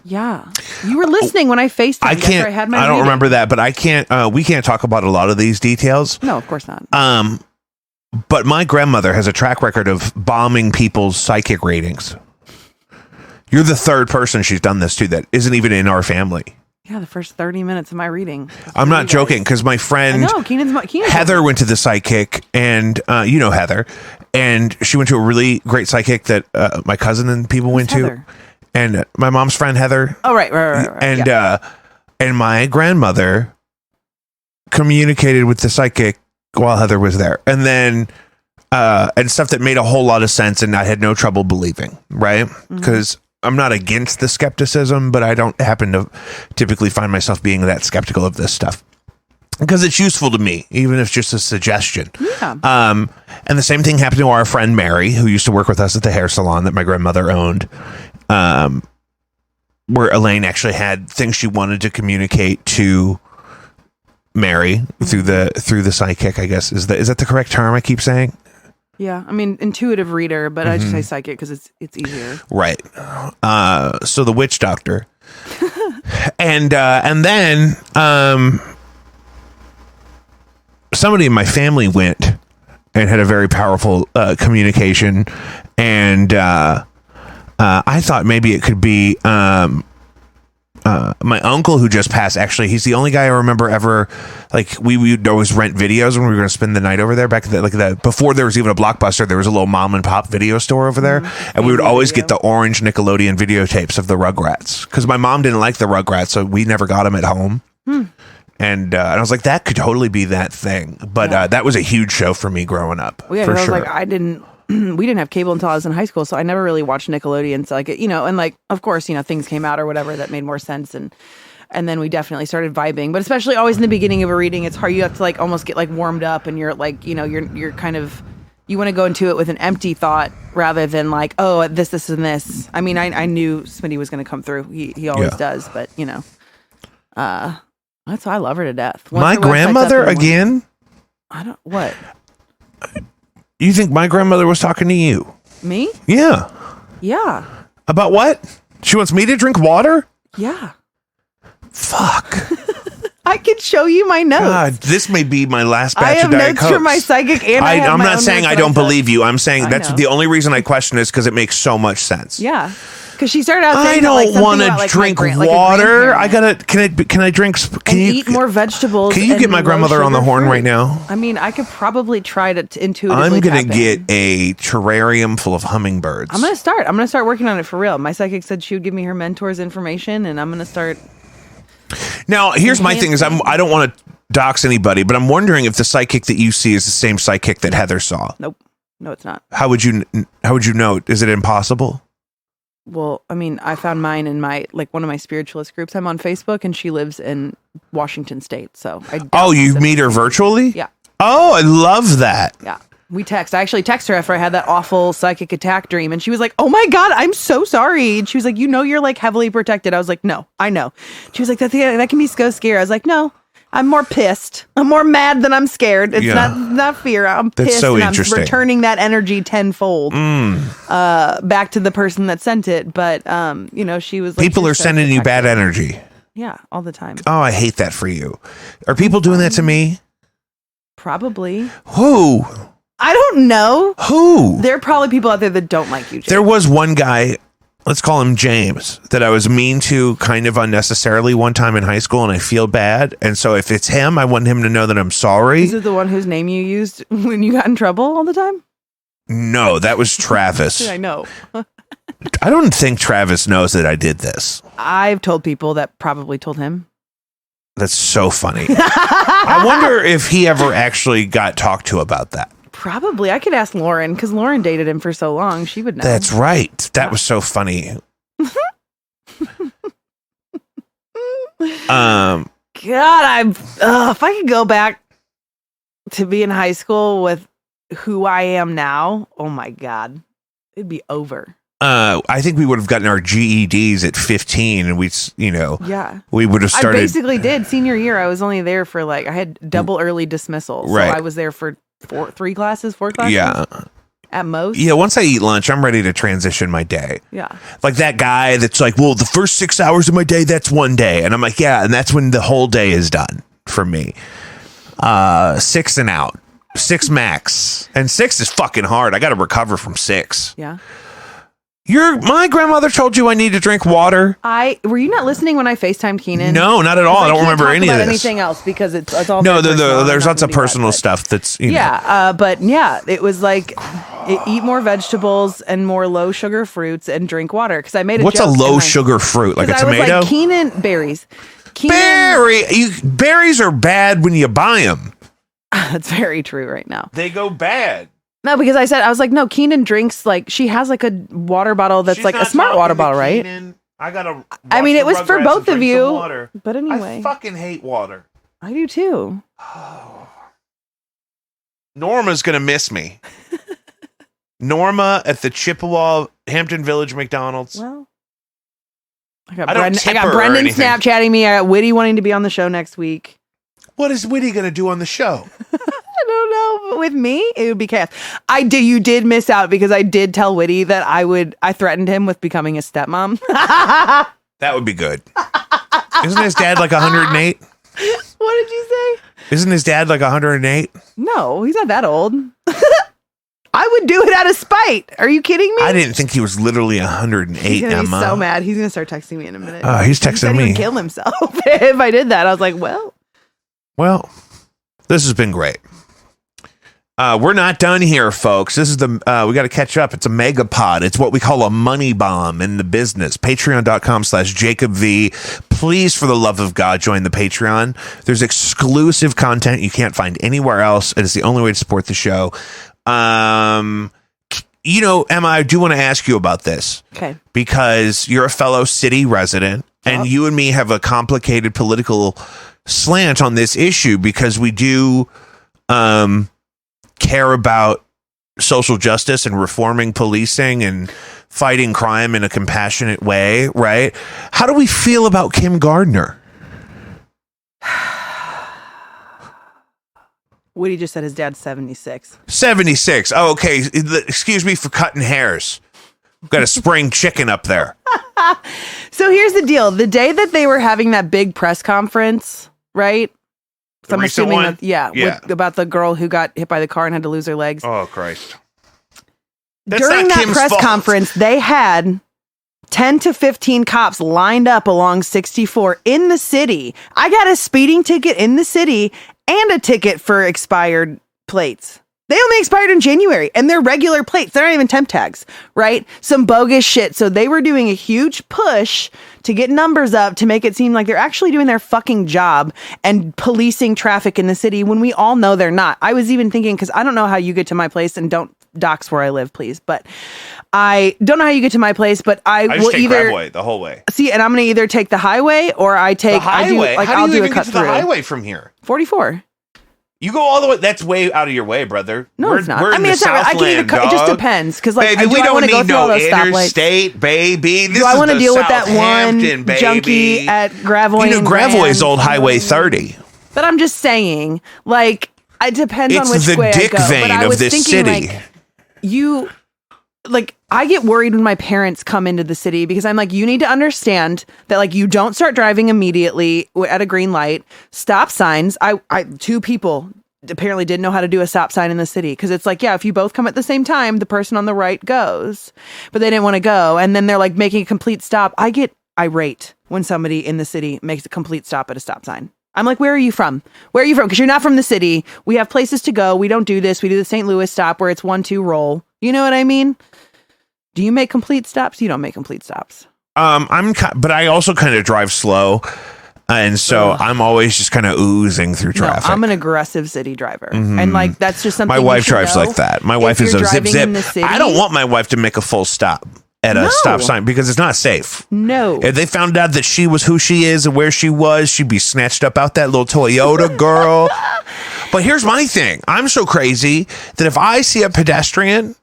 Yeah. You were listening when I FaceTimed after I had my I don't reading. remember that, but I can't we can't talk about a lot of these details. No, of course not. But my grandmother has a track record of bombing people's psychic ratings. You're the third person she's done this to that isn't even in our family. Yeah, the first 30 minutes of my reading. I'm not joking, because my friend Keenan Heather went to the psychic, and you know Heather, and she went to a really great psychic that my cousin and people went Heather? to. And my mom's friend Heather. Oh, right. And yeah. And my grandmother communicated with the psychic while Heather was there, and then and stuff that made a whole lot of sense, and I had no trouble believing, right? Because I'm not against the skepticism, but I don't happen to typically find myself being that skeptical of this stuff because it's useful to me, even if it's just a suggestion. Yeah. And the same thing happened to our friend Mary, who used to work with us at the hair salon that my grandmother owned. Where Elaine actually had things she wanted to communicate to Mary through the psychic, I guess. Is that the correct term I keep saying? Yeah, I mean intuitive reader, but I just say psychic because it's easier. Right. So the witch doctor, and then somebody in my family went and had a very powerful communication, and I thought maybe it could be my uncle who just passed. Actually, he's the only guy I remember ever. Like we would always rent videos when we were going to spend the night over there. Back before there was even a Blockbuster, there was a little mom and pop video store over there, and we would always get the orange Nickelodeon videotapes of the Rugrats because my mom didn't like the Rugrats, so we never got them at home. And I was like, that could totally be that thing. But that was a huge show for me growing up. Well, yeah, for I was sure. like, we didn't have cable until I was in high school, so I never really watched Nickelodeon. So and like, of course, things came out or whatever that made more sense, and then we definitely started vibing. But especially always in the beginning of a reading, it's hard. You have to like almost get like warmed up, and you're like, you're kind of, you want to go into it with an empty thought rather than like, oh, this, and this. I mean, I knew Smitty was going to come through. He always does, but that's why I love her to death. My grandmother again. I don't what. You think my grandmother was talking to you? Me? Yeah. Yeah. About what? She wants me to drink water? Yeah. Fuck. I could show you my notes. God, this may be my last batch I have of Diet notes Cokes. for my psychic, and I'm my not own saying notes I that don't took. believe you. I'm saying I that's know. the only reason I question is because it makes so much sense. Yeah. Because she started out I saying don't want to like, drink like a water. grandparent. I gotta. Can I drink? Can and you eat more vegetables? Can you and get my grandmother on the low-sugar horn fruit. right now? I mean, I could probably try to intuitively. I'm gonna tap get in. a terrarium full of hummingbirds. I'm gonna start working on it for real. My psychic said she would give me her mentor's information, and I'm gonna start. Now, here's my thing: is I don't want to dox anybody, but I'm wondering if the psychic that you see is the same psychic that Heather saw. Nope. No, it's not. How would you know? Is it impossible? Well, I mean, I found mine in my one of my spiritualist groups. I'm on Facebook, and she lives in Washington State. So I doubt You that meet her it's- virtually? Yeah. Oh, I love that. Yeah. We text. I actually texted her after I had that awful psychic attack dream, and she was like, "Oh my God, I'm so sorry." And she was like, "You know, you're like heavily protected." I was like, "No, I know." She was like, "That can be so scary." I was like, "No, I'm more pissed. I'm more mad than I'm scared. It's not fear. I'm That's pissed, so and I'm interesting. returning that energy tenfold back to the person that sent it." But she was like, People "You're are so sending you bad protected." energy. Yeah, all the time. Oh, I hate that for you. Are people doing that to me? Probably. Who? I don't know. Who? There are probably people out there that don't like you, Jake. There was one guy, let's call him James, that I was mean to kind of unnecessarily one time in high school, and I feel bad. And so if it's him, I want him to know that I'm sorry. Is it the one whose name you used when you got in trouble all the time? No, that was Travis. I know. I don't think Travis knows that I did this. I've told people that probably told him. That's so funny. I wonder if he ever actually got talked to about that. Probably. I could ask Lauren because Lauren dated him for so long. She would know. That's right. That was so funny. God, if I could go back to be in high school with who I am now, oh my God, it'd be over. I think we would have gotten our GEDs at 15, and Yeah. we would have I started. basically did. Senior year, I was only there for I had double early dismissal. So Right. I was there for 4 classes. Yeah. At most. Yeah, once I eat lunch, I'm ready to transition my day. Yeah. Like that guy that's like, well, the first 6 hours of my day, that's one day. And I'm like, yeah, and that's when the whole day is done for me. 6 and out. 6 max. And 6 is fucking hard. I got to recover from 6. Yeah. My grandmother told you I need to drink water? Were you not listening when I FaceTimed Keenan? No, not at all. I don't remember any of this. Anything else because it's all No, very personal. I'm there's not lots of gonna do that, personal but- stuff that's, But yeah, it was like eat more vegetables and more low sugar fruits and drink water. Because I made a What's a joke low and sugar fruit? Like a 'cause I was tomato? like, Keenan berries. Berries are bad when you buy them. That's very true right now. They go bad. No, because I was like, no, Keenan drinks she has like a water bottle that's She's like a not smart water talking to bottle, right? Keenan. I gotta. I mean, it was for Rugrats both and of drink you. some water. But anyway, I fucking hate water. I do too. Norma's gonna miss me. Norma at the Chippewa Hampton Village McDonald's. Well, I I got don't tip her or Brendan anything. Snapchatting me. I got Whitty wanting to be on the show next week. What is Whitty gonna do on the show? I don't know. But with me, it would be chaos. You did miss out because I did tell Whitty that I threatened him with becoming a stepmom. That would be good. Isn't his dad like 108? What did you say? Isn't his dad like 108? No, he's not that old. I would do it out of spite. Are you kidding me? I didn't think he was literally 108, He's gonna Emma. be so mad. He's gonna start texting me in a minute. Oh, he's He said texting he me. would kill himself if I did that. I was like, Well, this has been great. We're not done here, folks. This is we got to catch up. It's a mega pod. It's what we call a money bomb in the business. Patreon.com/JacobV. Please, for the love of God, join the Patreon. There's exclusive content you can't find anywhere else. It is the only way to support the show. Emma, I do want to ask you about this. Okay. Because you're a fellow city resident, and you and me have a complicated political slant on this issue because we do care about social justice and reforming policing and fighting crime in a compassionate way, right? How do we feel about Kim Gardner? Woody just said his dad's 76. 76. Oh, okay. Excuse me for cutting hairs. Got a spring chicken up there. So here's the deal. The day that they were having that big press conference, right? So I'm assuming one? about the girl who got hit by the car and had to lose her legs. Oh, Christ. During that press conference, they had 10 to 15 cops lined up along 64 in the city. I got a speeding ticket in the city and a ticket for expired plates. They only expired in January, and they're regular plates. They're not even temp tags, right? Some bogus shit. So they were doing a huge push to get numbers up to make it seem like they're actually doing their fucking job and policing traffic in the city when we all know they're not. I was even thinking, because I don't know how you get to my place, and don't dox where I live, please. But I don't know how you get to my place, but I will take either Gravway the whole way. See, and I'm going to either take the highway or I take the highway. I'll do a cut through. The highway from here? 44. You go all the way. That's way out of your way, brother. No, it's not. I mean, it's not. I can either cut. It just depends, because like, baby, we don't need no interstate, baby. This do I want to deal with that one junkie at Gravois? You know, Gravois is old Highway 30. But I'm just saying, like, it depends on which way I go. It's the dick vein of this city. I get worried when my parents come into the city, because I'm like, you need to understand that, like, you don't start driving immediately at a green light. Stop signs. Two people apparently didn't know how to do a stop sign in the city, because it's like, yeah, if you both come at the same time, the person on the right goes, but they didn't want to go. And then they're like making a complete stop. I get irate when somebody in the city makes a complete stop at a stop sign. I'm like, where are you from? Where are you from? Because you're not from the city. We have places to go. We don't do this. We do the St. Louis stop where it's 1-2 roll. You know what I mean? Do you make complete stops? You don't make complete stops. But I also kind of drive slow, and so I'm always just kind of oozing through traffic. No, I'm an aggressive city driver, and like that's just something. My wife drives like that. My wife is a zip zip. I don't want my wife to make a full stop at a stop sign, because it's not safe. No. If they found out that she was who she is and where she was, she'd be snatched up out that little Toyota, girl. But here's my thing. I'm so crazy that if I see a pedestrian,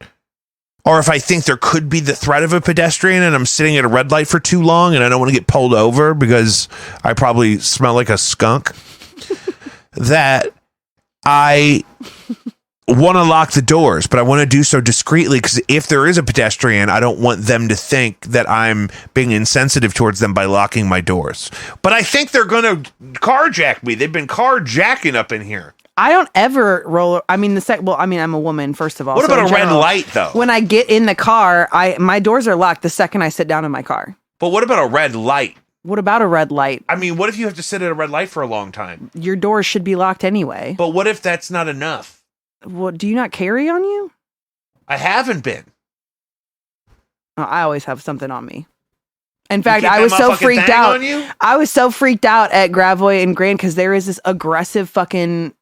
or if I think there could be the threat of a pedestrian and I'm sitting at a red light for too long and I don't want to get pulled over because I probably smell like a skunk, that I want to lock the doors, but I want to do so discreetly, because if there is a pedestrian, I don't want them to think that I'm being insensitive towards them by locking my doors. But I think they're going to carjack me. They've been carjacking up in here. I don't ever roll. I mean, I'm a woman, first of all. What about a red light, though? When I get in the car, my doors are locked the second I sit down in my car. But what about a red light? What about a red light? I mean, what if you have to sit at a red light for a long time? Your doors should be locked anyway. But what if that's not enough? Well, do you not carry on you? I haven't been. Oh, I always have something on me. In fact, I was so freaked out. I was so freaked out at Gravois and Grand, because there is this aggressive fucking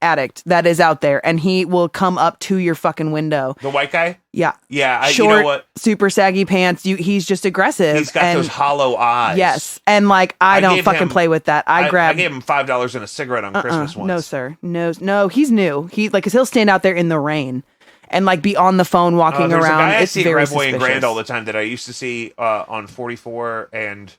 addict that is out there, and he will come up to your fucking window. The white guy? Yeah. Yeah. Short, you know what? Super saggy pants. He's just aggressive. He's got those hollow eyes. Yes. And like, I don't fucking play with that. I gave him $5 and a cigarette on Christmas once. No, sir. No, he's new. Cause he'll stand out there in the rain and like be on the phone walking around. A guy it's I see very Gravois and Grand all the time that I used to see on 44 and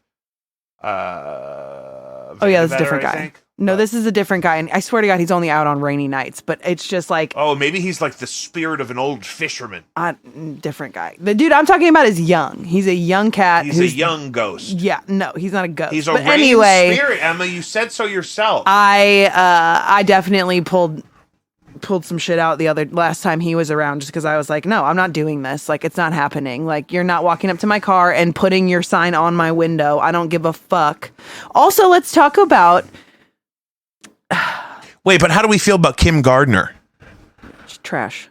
oh yeah, that's a different guy. No, this is a different guy, and I swear to God, he's only out on rainy nights. But it's just like, oh, maybe he's like the spirit of an old fisherman. Different guy. The dude I'm talking about is young. He's a young cat. He's a young ghost. Yeah, no, he's not a ghost. He's a rain spirit, Emma. You said so yourself. I definitely pulled some shit out last time he was around, just because I was like, no, I'm not doing this. Like, it's not happening. Like, you're not walking up to my car and putting your sign on my window. I don't give a fuck. Also, let's talk about. Wait, but how do we feel about Kim Gardner? She's trash.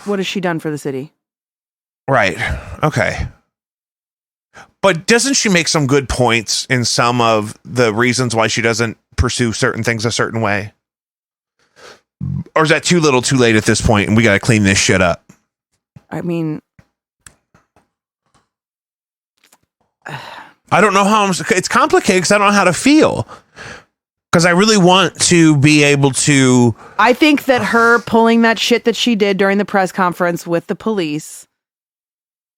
What has she done for the city? Right. Okay. But doesn't she make some good points in some of the reasons why she doesn't pursue certain things a certain way? Or is that too little too late at this point and we got to clean this shit up? I mean, I don't know how it's complicated because I don't know how to feel. Because I really want to be able to. I think that her pulling that shit that she did during the press conference with the police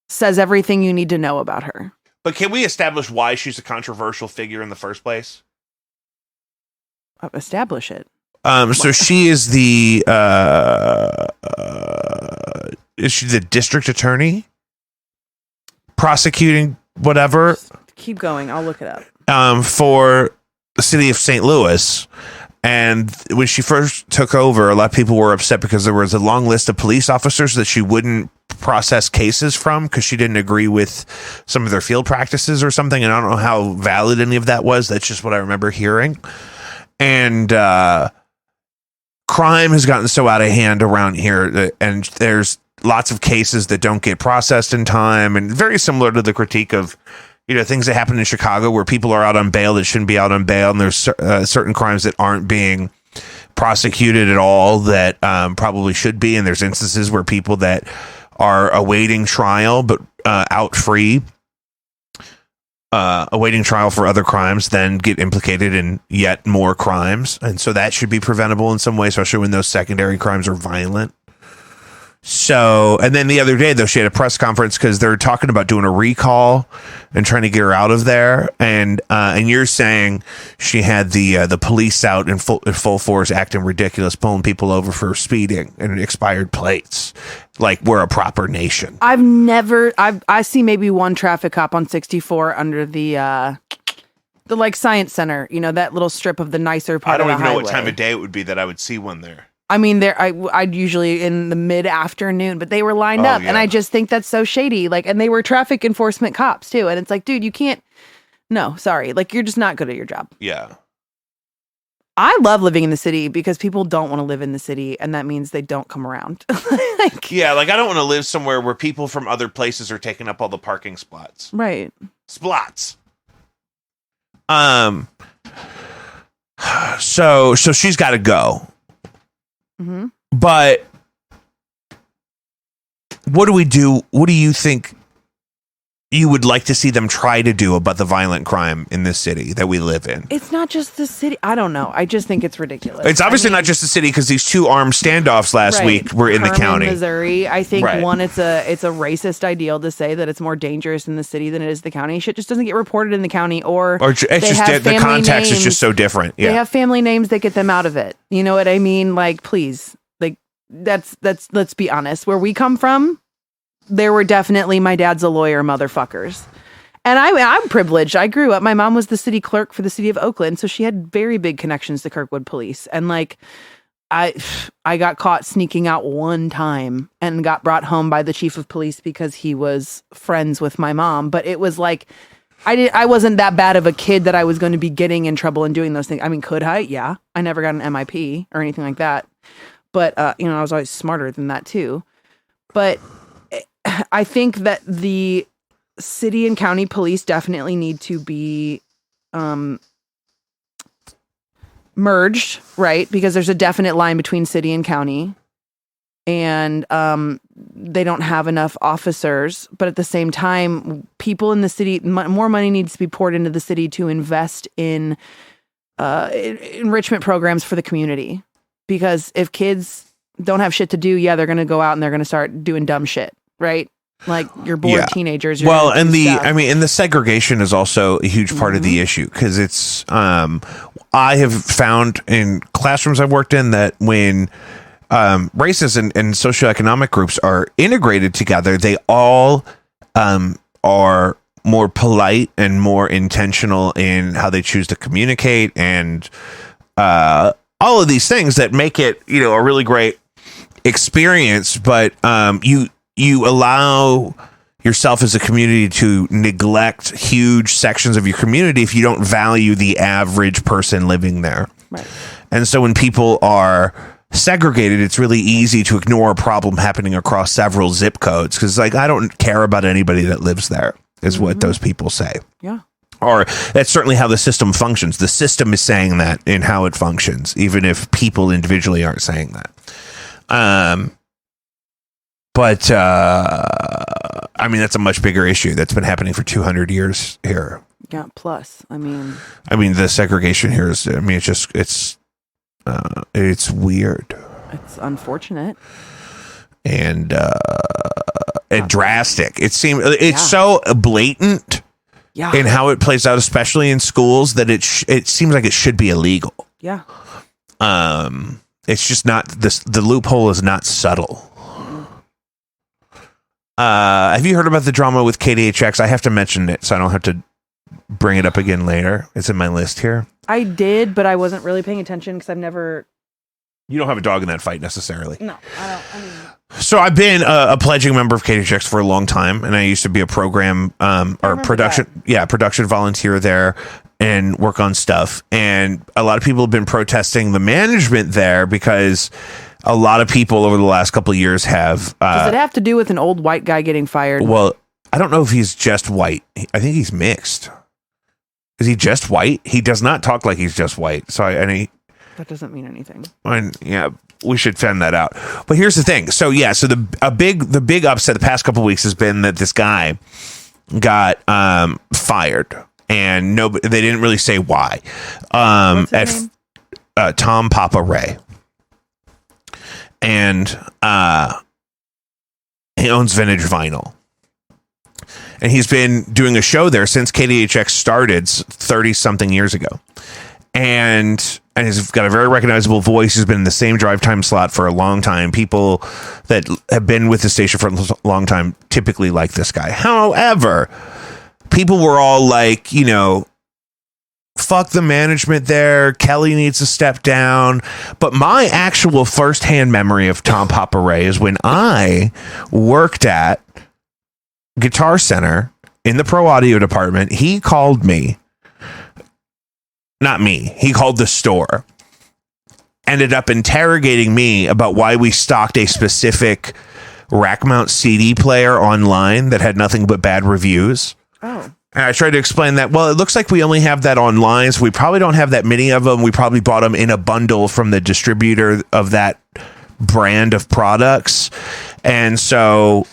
says everything you need to know about her. But can we establish why she's a controversial figure in the first place? Establish it. So she is is she the district attorney prosecuting whatever? Keep going. I'll look it up. For the city of St. Louis. And when she first took over, a lot of people were upset because there was a long list of police officers that she wouldn't process cases from because she didn't agree with some of their field practices or something. And I don't know how valid any of that was. That's just what I remember hearing. And crime has gotten so out of hand around here, and there's lots of cases that don't get processed in time, and very similar to the critique of, you know, things that happen in Chicago where people are out on bail that shouldn't be out on bail, and there's certain crimes that aren't being prosecuted at all that probably should be, and there's instances where people that are awaiting trial but out free, awaiting trial for other crimes, then get implicated in yet more crimes, and so that should be preventable in some way, especially when those secondary crimes are violent. So, and then the other day, though, she had a press conference because they're talking about doing a recall and trying to get her out of there. And you're saying she had the police out in full force, acting ridiculous, pulling people over for speeding and expired plates, like we're a proper nation. I see maybe one traffic cop on 64 under the like science center, you know, that little strip of the nicer part of the highway. I don't even know what time of day it would be that I would see one there. I mean, I'd usually in the mid-afternoon, but they were lined up, and I just think that's so shady. Like, and they were traffic enforcement cops too, and it's like, dude, you can't. No, sorry, like you're just not good at your job. Yeah. I love living in the city because people don't want to live in the city, and that means they don't come around. Yeah, like I don't want to live somewhere where people from other places are taking up all the parking spots. Right. Splots. So she's got to go. Mm-hmm. But what do we do? What do you think you would like to see them try to do about the violent crime in this city that we live in? It's not just the city. I don't know. I just think it's ridiculous. It's obviously not just the city because these two armed standoffs last week were in the county. Missouri. I think it's a racist ideal to say that it's more dangerous in the city than it is the county. Shit just doesn't get reported in the county, or it's just the context is just so different. Yeah. They have family names that get them out of it. You know what I mean? Like, please, like that's let's be honest. Where we come from, there were definitely my dad's a lawyer motherfuckers. And I'm privileged. I grew up, my mom was the city clerk for the city of Oakland, so she had very big connections to Kirkwood police. And like, I got caught sneaking out one time and got brought home by the chief of police because he was friends with my mom. But it was like, I wasn't that bad of a kid that I was going to be getting in trouble and doing those things. I mean, could I? Yeah. I never got an MIP or anything like that. But, I was always smarter than that too. But I think that the city and county police definitely need to be merged, right? Because there's a definite line between city and county, and they don't have enough officers. But at the same time, people in the city, more money needs to be poured into the city to invest in enrichment programs for the community. Because if kids don't have shit to do, they're going to go out and they're going to start doing dumb shit. Right? Like you're bored teenagers. And the segregation is also a huge part of the issue because it's, I have found in classrooms I've worked in that when races and socioeconomic groups are integrated together, they all are more polite and more intentional in how they choose to communicate and all of these things that make it, a really great experience. But you allow yourself as a community to neglect huge sections of your community if you don't value the average person living there. Right. And so when people are segregated, it's really easy to ignore a problem happening across several zip codes because, like, I don't care about anybody that lives there, is what those people say. Yeah. Or that's certainly how the system functions. The system is saying that in how it functions, even if people individually aren't saying that. But that's a much bigger issue that's been happening for 200 years here. Yeah. Plus, I mean, the segregation here is, it's weird. It's unfortunate. And drastic. It seems it's so blatant in how it plays out, especially in schools, that it seems like it should be illegal. Yeah. It's just not this. The loophole is not subtle. Have you heard about the drama with KDHX? I have to mention it, so I don't have to bring it up again later. It's in my list here. I did, but I wasn't really paying attention because I've never. You don't have a dog in that fight necessarily. No, I don't. I mean, so I've been a pledging member of KDHX for a long time, and I used to be a program or production volunteer there and work on stuff. And a lot of people have been protesting the management there because a lot of people over the last couple of years have. Does it have to do with an old white guy getting fired? Well, I don't know if he's just white. I think he's mixed. Is he just white? He does not talk like he's just white. So that doesn't mean anything. We should find that out. But here's the thing. So the big upset the past couple of weeks has been that this guy got fired, and they didn't really say why. What's his name? Tom Papa Ray, and he owns Vintage Vinyl. And he's been doing a show there since KDHX started 30-something years ago. And he's got a very recognizable voice. He's been in the same drive time slot for a long time. People that have been with the station for a long time typically like this guy. However, people were all like, fuck the management there. Kelly needs to step down. But my actual firsthand memory of Tom Papa Ray is when I worked at Guitar Center in the pro audio department. He called me. Not me. He called the store. Ended up interrogating me about why we stocked a specific rack mount CD player online that had nothing but bad reviews. Oh. And I tried to explain that, well, it looks like we only have that online, so we probably don't have that many of them. We probably bought them in a bundle from the distributor of that brand of products. And so,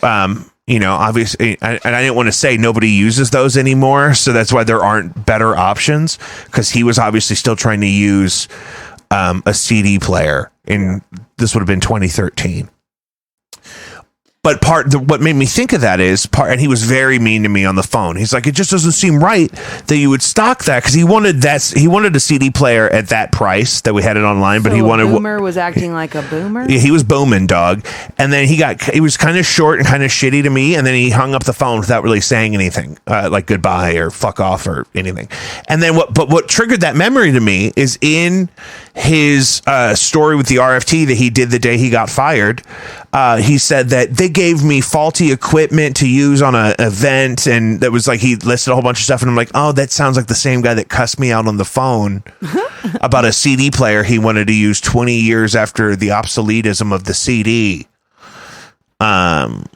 obviously, and I didn't want to say nobody uses those anymore, so that's why there aren't better options, because he was obviously still trying to use a CD player. This would have been 2013. But what made me think of that is and he was very mean to me on the phone. He's like, it just doesn't seem right that you would stock that, because he wanted a CD player at that price that we had it online, but he wanted. Boomer was acting like a boomer. Yeah, he was booming, dog. And then he was kind of short and kind of shitty to me, and then he hung up the phone without really saying anything, like goodbye or fuck off or anything. And then what triggered that memory to me is in his story with the RFT that he did the day he got fired. He said that they gave me faulty equipment to use on an event, and that was like, he listed a whole bunch of stuff, and I'm like, oh, that sounds like the same guy that cussed me out on the phone about a CD player he wanted to use 20 years after the obsoletism of the CD. And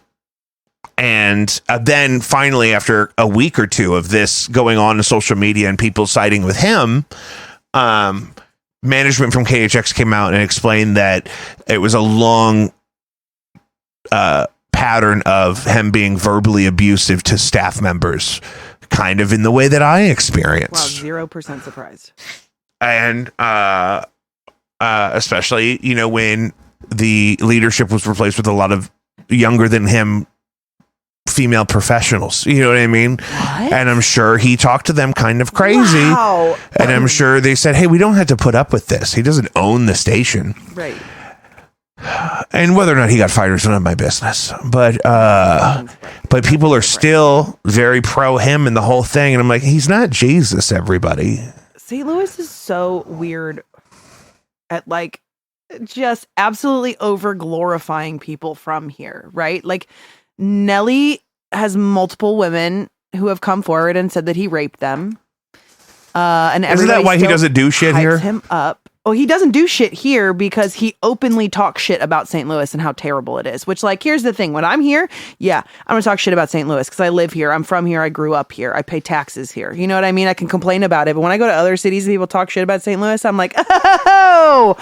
then finally, after a week or two of this going on in social media and people siding with him, management from KHX came out and explained that it was a long pattern of him being verbally abusive to staff members, kind of in the way that I experienced. Wow, 0% surprised. And especially, when the leadership was replaced with a lot of younger than him female professionals, you know what I mean? What? And I'm sure he talked to them kind of crazy. Wow. And I'm sure they said, hey, we don't have to put up with this. He doesn't own the station. Right. And whether or not he got fired is none of my business. But people are still very pro him and the whole thing. And I'm like, he's not Jesus, everybody. St. Louis is so weird at just absolutely over glorifying people from here, right? Like, Nelly has multiple women who have come forward and said that he raped them. And isn't that why he doesn't do shit here? Him up. Oh, he doesn't do shit here because he openly talks shit about St. Louis and how terrible it is. Which, here's the thing: when I'm here, I'm gonna talk shit about St. Louis because I live here, I'm from here, I grew up here, I pay taxes here. You know what I mean? I can complain about it, but when I go to other cities and people talk shit about St. Louis, I'm like, oh,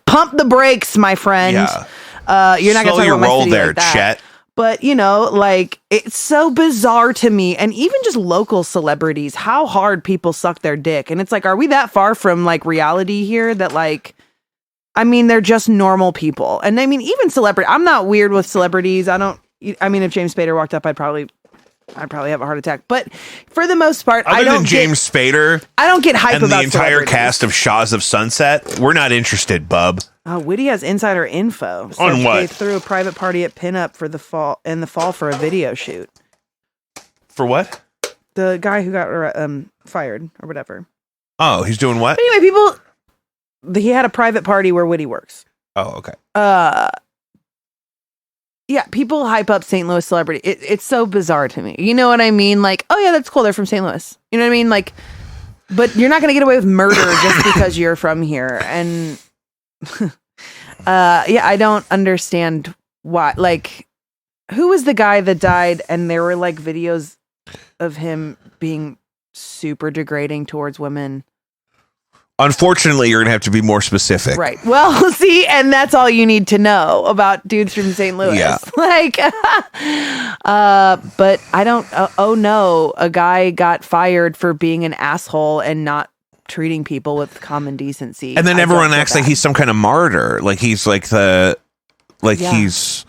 pump the brakes, my friend. Yeah. You're not gonna talk about my city there, like that. Chet. But, it's so bizarre to me. And even just local celebrities, how hard people suck their dick. And it's like, are we that far from reality here that they're just normal people? And even celebrity, I'm not weird with celebrities. If James Spader walked up, I'd probably I'd probably have a heart attack. But for the most part, Other than James Spader, I don't get hype and about the entire celebrities. cast of Shaws of Sunset, we're not interested, bub. Witty has insider info. So On what? They threw a private party at Pinup for the fall for a video shoot. For what? The guy who got fired or whatever. Oh, he's doing what? But anyway, he had a private party where Witty works. Oh, okay. Yeah, people hype up St. Louis celebrity. It's so bizarre to me. You know what I mean? Like, oh yeah, that's cool. They're from St. Louis. You know what I mean? Like, but you're not going to get away with murder just because you're from here. And yeah, I don't understand why. Like, who was the guy that died? And there were like videos of him being super degrading towards women. Unfortunately, you're going to have to be more specific. Right. Well, see, and that's all you need to know about dudes from St. Louis. Yeah. Like, but I don't, oh no, a guy got fired for being an asshole and not treating people with common decency. And then everyone acts like he's some kind of martyr. Like he's like he's...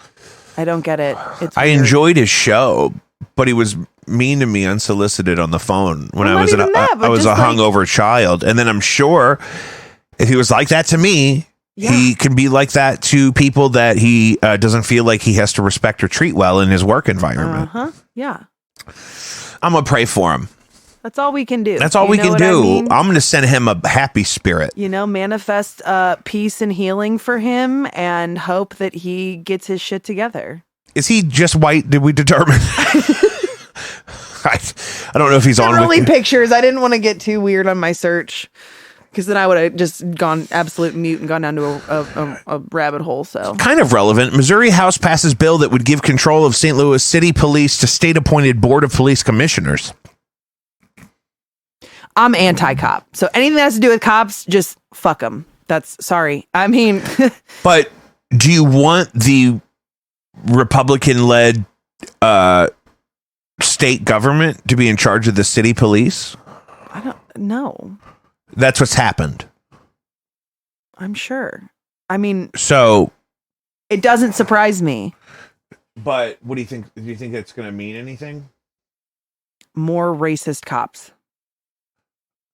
I don't get it. I enjoyed his show, but he was mean to me unsolicited on the phone when I was a hungover child. And then I'm sure if he was like that to me, he can be like that to people that he doesn't feel like he has to respect or treat well in his work environment. Yeah. I'm going to pray for him. That's all we can do. That's all we can do. I mean? I'm going to send him a happy spirit. Manifest peace and healing for him and hope that he gets his shit together. Is he just white? Did we determine? I don't know if he's on really pictures. I didn't want to get too weird on my search because then I would have just gone absolute mute and gone down to a rabbit hole. So kind of relevant. Missouri House passes bill that would give control of St. Louis City Police to state-appointed Board of Police Commissioners. I'm anti-cop, so anything that has to do with cops, just fuck them. That's sorry. I mean, but do you want the Republican-led state government to be in charge of the city police? I don't know. That's what's happened. I'm sure. I mean, so it doesn't surprise me. But what do you think? Do you think it's going to mean anything? More racist cops.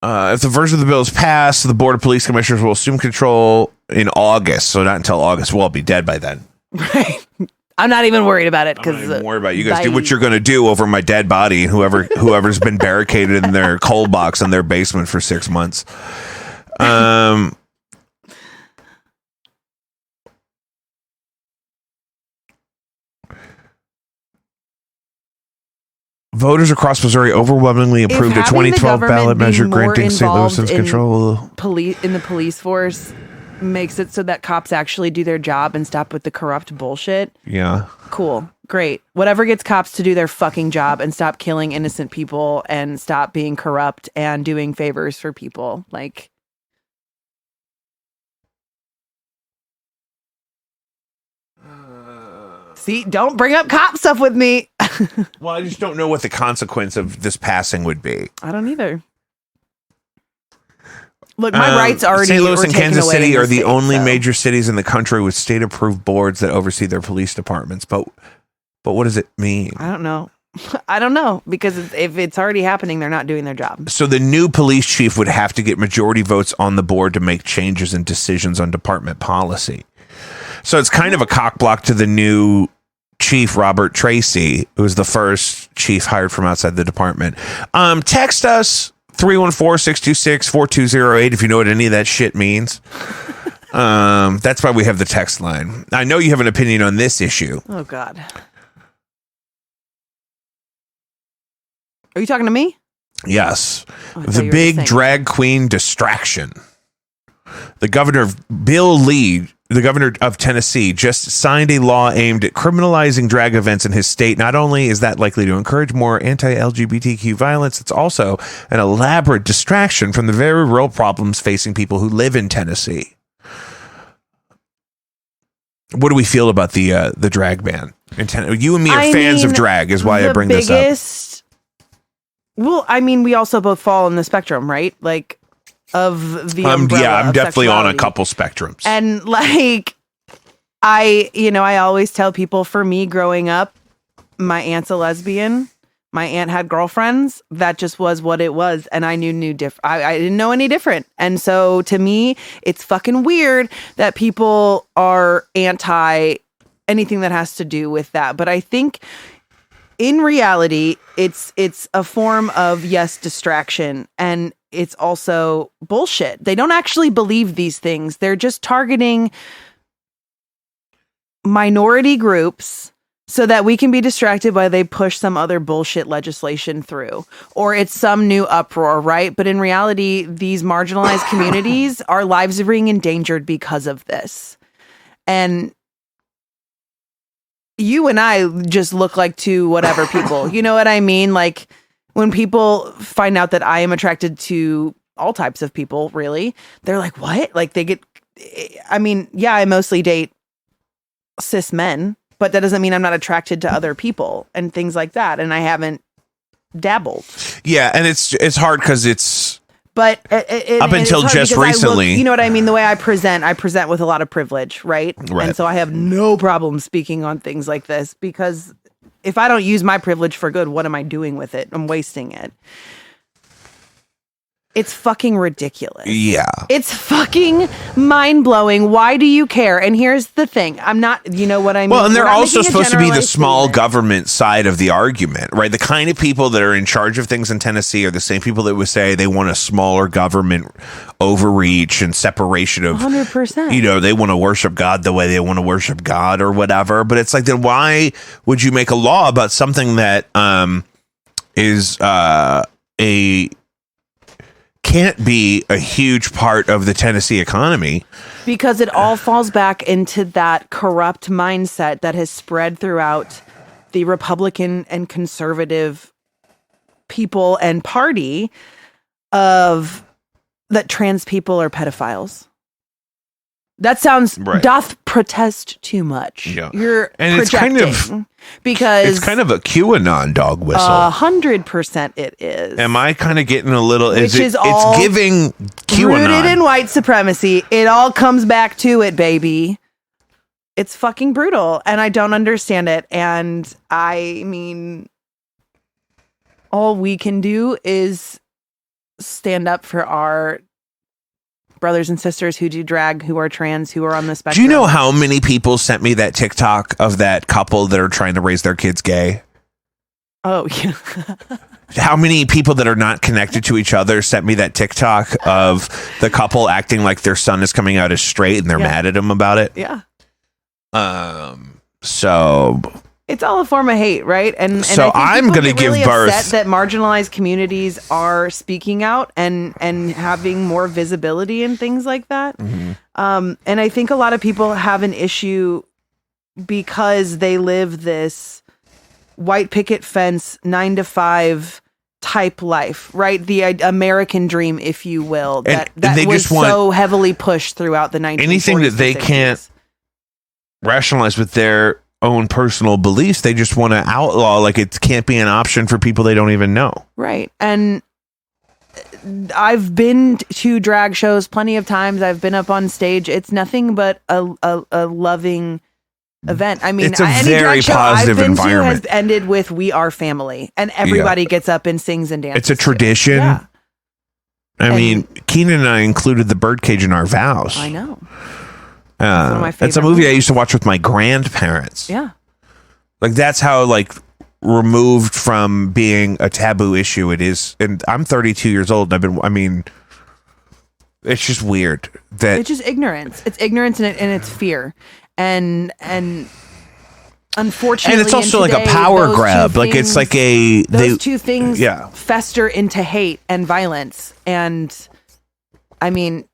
If the version of the bill is passed, the Board of Police Commissioners will assume control in August. So not until August. We'll all be dead by then. Right. I'm not even worried about it. I'm not even worried about it. You guys do what you're going to do over my dead body, and whoever's been barricaded in their cold box in their basement for 6 months. Voters across Missouri overwhelmingly approved a 2012 ballot measure granting St. Louisans control. In the police force makes it so that cops actually do their job and stop with the corrupt bullshit. Yeah. Cool. Great. Whatever gets cops to do their fucking job and stop killing innocent people and stop being corrupt and doing favors for people. Like, see, don't bring up cop stuff with me. Well, I just don't know what the consequence of this passing would be. I don't either. Look, my rights already. St. Louis and Kansas City are the only so. major cities in the country with state-approved boards that oversee their police departments. But what does it mean? I don't know. I don't know, because if it's already happening, they're not doing their job. So the new police chief would have to get majority votes on the board to make changes and decisions on department policy. So it's kind of a cockblock to the new chief, Robert Tracy, who was the first chief hired from outside the department. Text us 314-626-4208 if you know what any of that shit means. That's why we have the text line. I know you have an opinion on this issue. Oh, God. Are you talking to me? Yes. The big drag queen distraction. The governor of Tennessee just signed a law aimed at criminalizing drag events in his state. Not only is that likely to encourage more anti-LGBTQ violence, it's also an elaborate distraction from the very real problems facing people who live in Tennessee. What do we feel about the drag ban? You and me are fans of drag, is why I bring this up. Well, I mean, we also both fall in the spectrum, right? Like, of the umbrella. Yeah, I'm of definitely on a sexuality. couple spectrums. And like, I always tell people, for me growing up, my aunt's a lesbian. My aunt had girlfriends. That just was what it was. And I I didn't know any different. And so to me, it's fucking weird that people are anti anything that has to do with that. But I think in reality, it's a form of, yes, distraction. And it's also bullshit. They don't actually believe these things. They're just targeting minority groups so that we can be distracted while they push some other bullshit legislation through, or it's some new uproar, right? But in reality, these marginalized communities, our lives are being endangered because of this. And you and I just look like two whatever people. You know what I mean? Like when people find out that I am attracted to all types of people, really, they're like, what? Like they get, I mean, yeah, I mostly date cis men, but that doesn't mean I'm not attracted to other people and things like that. And I haven't dabbled. Yeah. And it's hard because it's, but up until just recently, you know what I mean? The way I present with a lot of privilege, right? And so I have no problem speaking on things like this, because if I don't use my privilege for good, what am I doing with it? I'm wasting it. It's fucking ridiculous. Yeah. It's fucking mind-blowing. Why do you care? And here's the thing. I'm not, you know what I mean? Well, and they're also supposed to be the small government side of the argument, right? The kind of people that are in charge of things in Tennessee are the same people that would say they want a smaller government overreach and separation of 100%. You know, they want to worship God the way they want to worship God or whatever. But it's like, then why would you make a law about something that is can't be a huge part of the Tennessee economy? Because it all falls back into that corrupt mindset that has spread throughout the Republican and conservative people and party of that trans people are pedophiles. That sounds doth protest too much. Yeah. You're and projecting, it's kind of because it's kind of a QAnon dog whistle. 100% it is. Am I kind of getting a little? Which is all it's giving QAnon, rooted in white supremacy. It all comes back to it, baby. It's fucking brutal, and I don't understand it. And I mean, all we can do is stand up for our brothers and sisters who do drag, who are trans, who are on the spectrum. Do you know how many people sent me that TikTok of that couple that are trying to raise their kids gay? Oh, yeah. How many people that are not connected to each other sent me that TikTok of the couple acting like their son is coming out as straight and they're mad at him about it? Yeah. So it's all a form of hate, right? And so I'm going to give really birth upset that marginalized communities are speaking out and having more visibility and things like that. Mm-hmm. And I think a lot of people have an issue because they live this white picket fence 9-to-5 type life, right? The American dream, if you will, that they was just want so heavily pushed throughout the 1940s. Anything that they can't rationalize with their own personal beliefs, they just want to outlaw, like it can't be an option for people they don't even know. Right. And I've been to drag shows plenty of times. I've been up on stage. It's nothing but a loving event. I mean, it's a any very drag show positive I've been environment. to has ended with "We are family," and everybody gets up and sings and dances. It's a tradition. Yeah. I mean, Keenan and I included the birdcage in our vows. I know. One of my it's a favorite movie movies. I used to watch with my grandparents. Yeah. Like that's how like removed from being a taboo issue it is. And I'm 32 years old. And I mean, it's just weird that it's just ignorance. It's ignorance and it's fear. And unfortunately, and it's also like a power grab. Like it's like those two things yeah. fester into hate and violence. And I mean,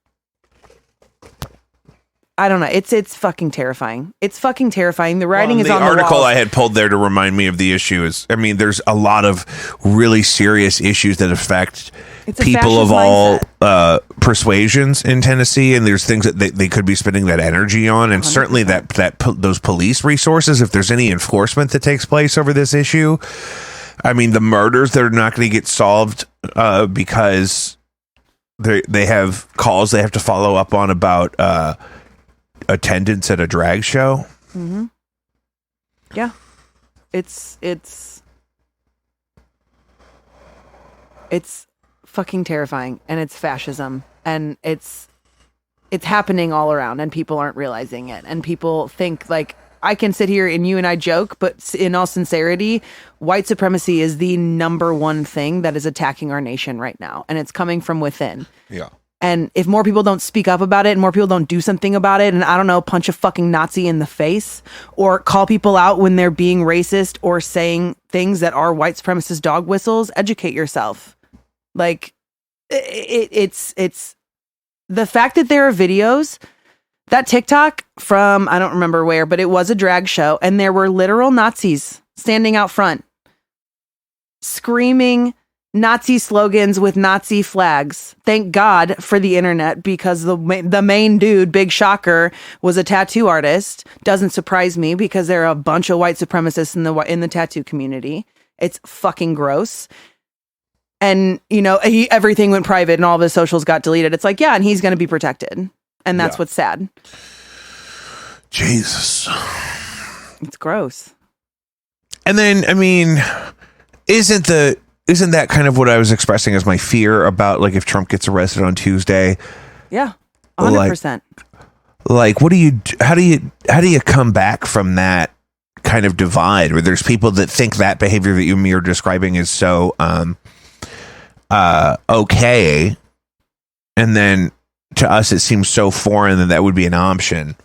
I don't know. It's fucking terrifying. It's fucking terrifying. The writing is on the article walls. I had pulled there to remind me of the issue is, I mean, there's a lot of really serious issues that affect people of all persuasions in Tennessee, and there's things that they could be spending that energy on, and 100%. Certainly those police resources, if there's any enforcement that takes place over this issue. I mean, the murders that are not going to get solved because they have calls they have to follow up on about attendance at a drag show. Mm-hmm. Yeah, it's It's fucking terrifying, and it's fascism, and it's happening all around, and people aren't realizing it, and people think like, I can sit here and you and I joke, but in all sincerity, white supremacy is the number one thing that is attacking our nation right now, and it's coming from within. Yeah. And if more people don't speak up about it and more people don't do something about it, and I don't know, punch a fucking Nazi in the face or call people out when they're being racist or saying things that are white supremacist dog whistles, educate yourself. Like it's the fact that there are videos, that TikTok from, I don't remember where, but it was a drag show, and there were literal Nazis standing out front screaming Nazi slogans with Nazi flags. Thank God for the internet, because the main dude, big shocker, was a tattoo artist. Doesn't surprise me, because there are a bunch of white supremacists in the tattoo community. It's fucking gross. And, you know, everything went private and all of his socials got deleted. It's like, yeah, and he's going to be protected. And that's what's sad. Jesus. It's gross. And then, I mean, isn't that kind of what I was expressing as my fear about, like, if Trump gets arrested on Tuesday? Yeah, 100%. Like, how do you come back from that kind of divide where there's people that think that behavior that you're describing is so okay, and then to us it seems so foreign that would be an option.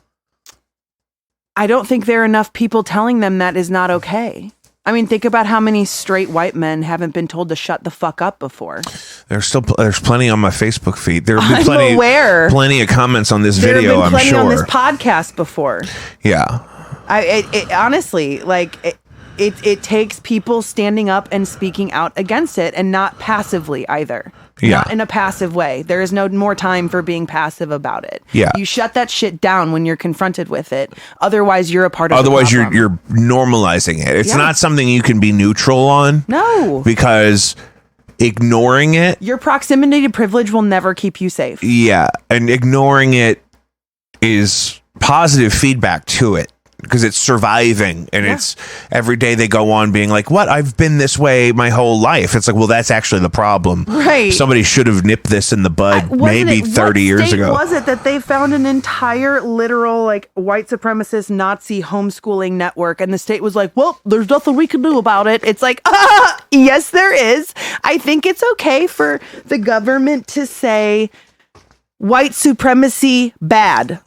I don't think there are enough people telling them that is not okay. I mean, think about how many straight white men haven't been told to shut the fuck up before. There's plenty on my Facebook feed. There'll be I'm plenty of comments on this video, I'm sure. There have been plenty on this podcast before. Yeah. Honestly, like, it takes people standing up and speaking out against it, and not passively either. Yeah. Not in a passive way. There is no more time for being passive about it. Yeah. You shut that shit down when you're confronted with it. Otherwise, you're a part of Otherwise, the problem. you're normalizing it. It's not something you can be neutral on. No. Because ignoring it. Your proximity to privilege will never keep you safe. Yeah. And ignoring it is positive feedback to it, because it's surviving, and it's every day they go on being like, what? I've been this way my whole life. It's like, well, that's actually the problem. Right. Somebody should have nipped this in the bud maybe 30 years ago. Was it that they found an entire literal, like, white supremacist Nazi homeschooling network, and the state was like, well, there's nothing we can do about it? It's like, yes, there is. I think it's okay for the government to say white supremacy bad.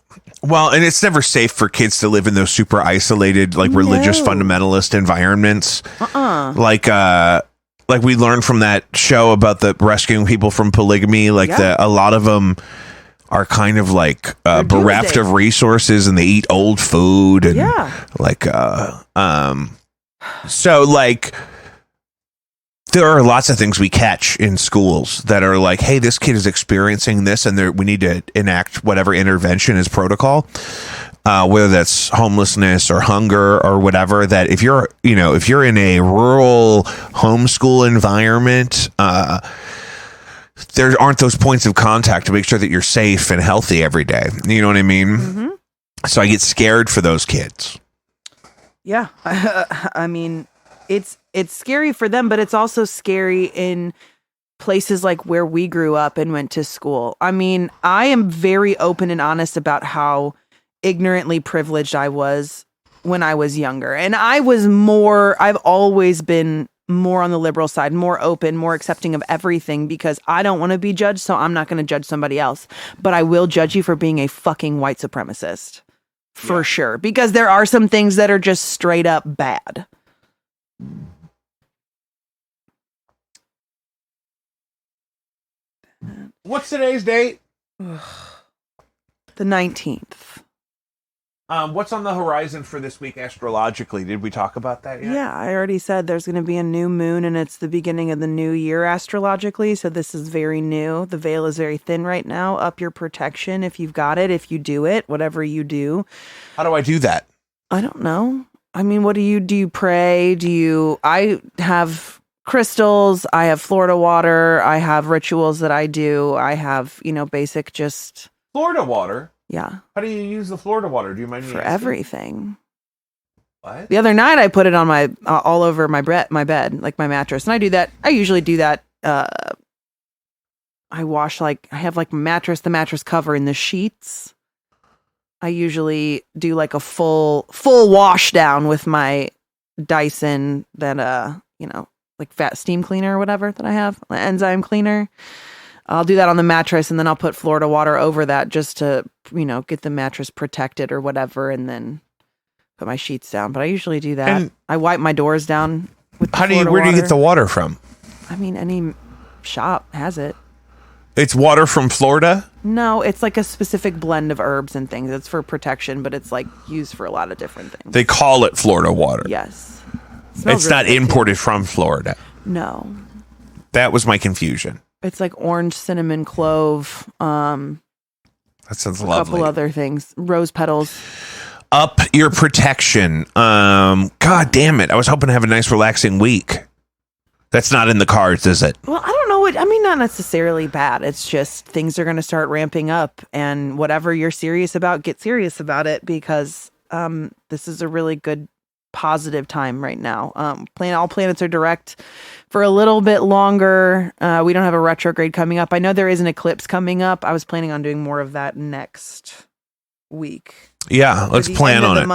Well, and it's never safe for kids to live in those super isolated, like, religious fundamentalist environments. Like we learned from that show about the rescuing people from polygamy. Like, a lot of them are kind of like bereft of resources, and they eat old food, and so, like, there are lots of things we catch in schools that are like, hey, this kid is experiencing this, and we need to enact whatever intervention is protocol, whether that's homelessness or hunger or whatever. That if you're in a rural homeschool environment, there aren't those points of contact to make sure that you're safe and healthy every day. You know what I mean? Mm-hmm. So I get scared for those kids. Yeah. I mean, it's scary for them, but it's also scary in places like where we grew up and went to school. I mean, I am very open and honest about how ignorantly privileged I was when I was younger. And I've always been more on the liberal side, more open, more accepting of everything, because I don't want to be judged, so I'm not going to judge somebody else. But I will judge you for being a fucking white supremacist. For sure. Because there are some things that are just straight up bad. What's today's date? The 19th. What's on the horizon for this week astrologically? Did we talk about that yet? Yeah, I already said there's going to be a new moon, and it's the beginning of the new year astrologically. So this is very new. The veil is very thin right now. Up your protection if you've got it, if you do it, whatever you do. How do I do that? I don't know. I mean, what do? You pray? I have crystals. I have Florida water. I have rituals that I do. I have, basic just... Florida water? Yeah. How do you use the Florida water? Do you mind me For asking? everything. What? The other night I put it on all over my bed, like my mattress. And I usually do that I wash I have the mattress cover, and the sheets. I usually do a full wash down with my Dyson that fat steam cleaner or whatever that I have, the enzyme cleaner. I'll do that on the mattress, and then I'll put Florida water over that just to get the mattress protected or whatever, and then put my sheets down. But I usually do that. And I wipe my doors down with where do you get the water from? I mean, any shop has it. It's water from Florida? No, it's a specific blend of herbs and things. It's for protection, but it's used for a lot of different things. They call it Florida water. Yes. It's not imported from Florida. No. That was my confusion. It's orange, cinnamon, clove. That sounds lovely. A couple other things. Rose petals. Up your protection. God damn it. I was hoping to have a nice relaxing week. That's not in the cards, is it? Well, I don't know. Not necessarily bad. It's just things are going to start ramping up, and whatever you're serious about, get serious about it, because this is a really good, positive time right now. All planets are direct for a little bit longer. We don't have a retrograde coming up. I know there is an eclipse coming up. I was planning on doing more of that next week. Yeah, let's plan on it.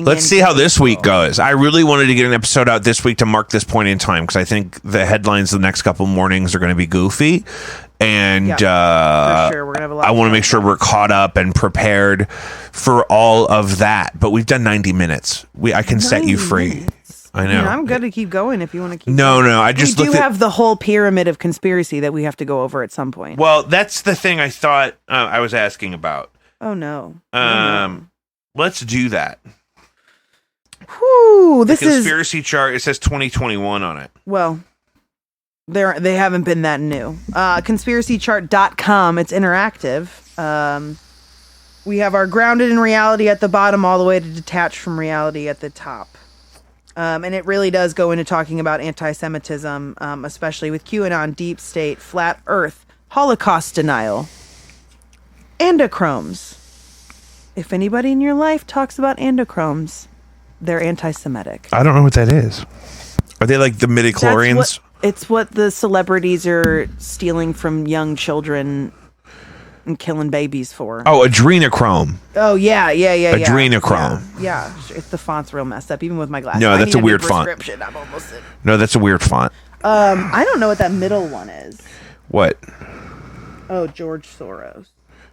Let's see how this week goes. I really wanted to get an episode out this week to mark this point in time, because I think the headlines the next couple mornings are going to be goofy, and for sure. We're gonna have a lot. I want to make sure we're caught up and prepared for all of that. But we've done 90 minutes. I can set you free. I know. I'm good to keep going if you want to keep. No, going. I just we do have the whole pyramid of conspiracy that we have to go over at some point. Well, that's the thing I thought I was asking about. Oh no. Let's do that. Whew, this conspiracy chart. It says 2021 on it. Well, they haven't been that new. Conspiracychart.com. It's interactive. We have our grounded in reality at the bottom, all the way to detached from reality at the top. And it really does go into talking about anti-Semitism, especially with QAnon, deep state, flat Earth, Holocaust denial, endochromes. If anybody in your life talks about endochromes, they're anti-Semitic. I don't know what that is. Are they like the midichlorians? It's what the celebrities are stealing from young children and killing babies for. Oh, adrenochrome. Oh, yeah. Adrenochrome. Yeah. The font's real messed up, even with my glasses. No, that's a weird font. I'm almost in. No, that's a weird font. I don't know what that middle one is. What? Oh, George Soros.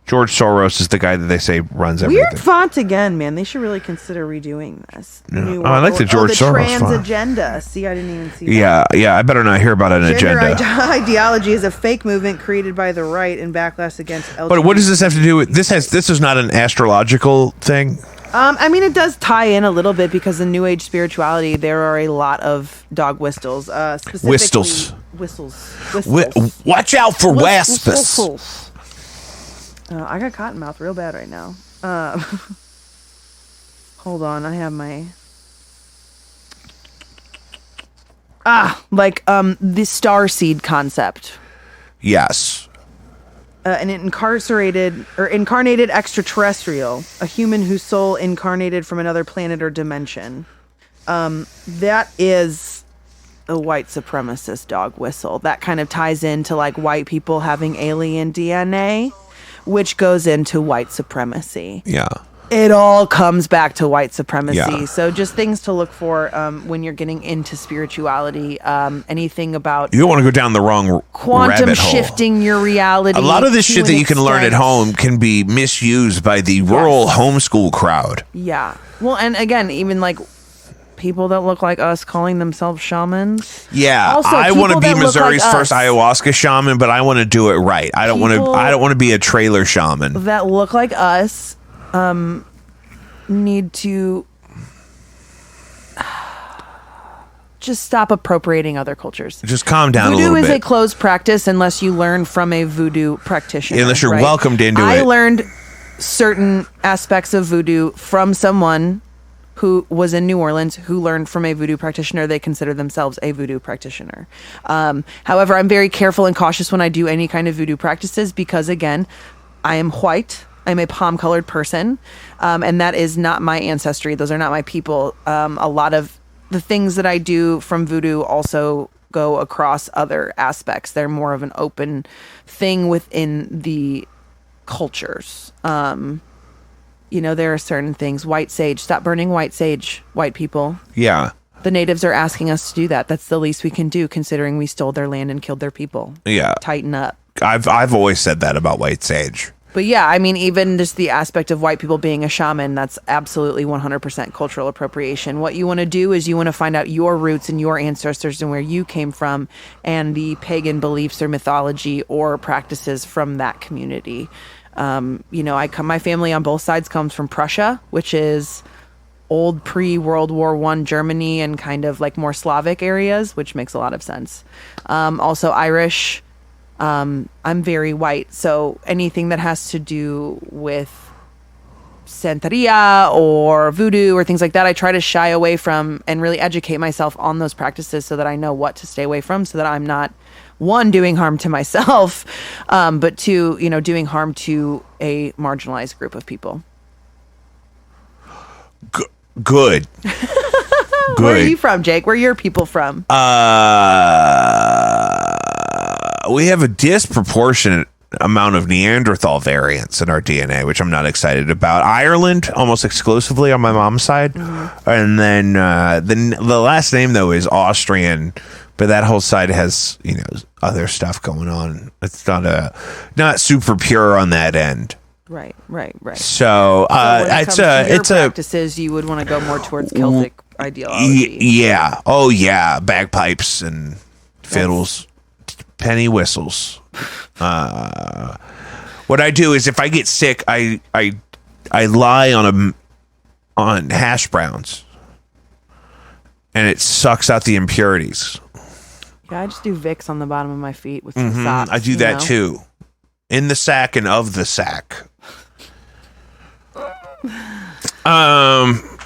George Soros is the guy that they say runs everything. Weird font again, man. They should really consider redoing this. Yeah. I like the George Soros trans font. agenda. See, I didn't even see that. Yeah. I better not hear about an agenda. Gender ideology is a fake movement created by the right in backlash against LGBT. But what does this have to do with this? This is not an astrological thing. It does tie in a little bit, because in New Age spirituality, there are a lot of dog whistles. Specifically, whistles. Watch out for waspus. I got cotton mouth real bad right now. Hold on, I have my the star seed concept. Yes. An incarnated extraterrestrial, a human whose soul incarnated from another planet or dimension. That is a white supremacist dog whistle. That kind of ties into white people having alien DNA, which goes into white supremacy. Yeah. It all comes back to white supremacy. Yeah. So just things to look for when you're getting into spirituality. Anything about... You don't want to go down the wrong quantum rabbit hole. shifting your reality. A lot of this shit that you can learn at home can be misused by the rural homeschool crowd. Yeah. Well, and again, even people that look like us calling themselves shamans. Yeah, also, I want to be Missouri's first ayahuasca shaman, but I want to do it right. I don't want to be a trailer shaman. That look like us need to just stop appropriating other cultures. Just calm down a little bit. Voodoo is a closed practice unless you learn from a voodoo practitioner. Unless you're welcomed into it. I learned certain aspects of voodoo from someone who was in New Orleans, who learned from a voodoo practitioner. They consider themselves a voodoo practitioner. However, I'm very careful and cautious when I do any kind of voodoo practices, because again, I am white. I'm a palm-colored person, and that is not my ancestry. Those are not my people. A lot of the things that I do from voodoo also go across other aspects. They're more of an open thing within the cultures. There are certain things. White sage. Stop burning white sage, white people. Yeah. The natives are asking us to do that. That's the least we can do, considering we stole their land and killed their people. Yeah. Tighten up. I've always said that about white sage. But yeah, I mean, even just the aspect of white people being a shaman, that's absolutely 100% cultural appropriation. What you want to do is you want to find out your roots and your ancestors and where you came from and the pagan beliefs or mythology or practices from that community. My family on both sides comes from Prussia, which is old pre-World War I Germany and kind of like more Slavic areas, which makes a lot of sense. Also Irish. I'm very white, so anything that has to do with Santeria or voodoo or things like that, I try to shy away from and really educate myself on those practices so that I know what to stay away from, so that I'm not, one, doing harm to myself, but two, doing harm to a marginalized group of people. Good. Where are you from, Jake? Where are your people from? We have a disproportionate amount of Neanderthal variants in our DNA, which I'm not excited about. Ireland, almost exclusively on my mom's side. Mm-hmm. And then the last name, though, is Austrian, but that whole side has, other stuff going on. It's not super pure on that end. Right. So, it's practices, you would want to go more towards Celtic ideology. Yeah. Oh, yeah. Bagpipes and fiddles. Penny whistles. What I do is if I get sick, I lie on hash browns, and it sucks out the impurities. Yeah, I just do Vicks on the bottom of my feet with some socks. I do that too, in the sack and of the sack.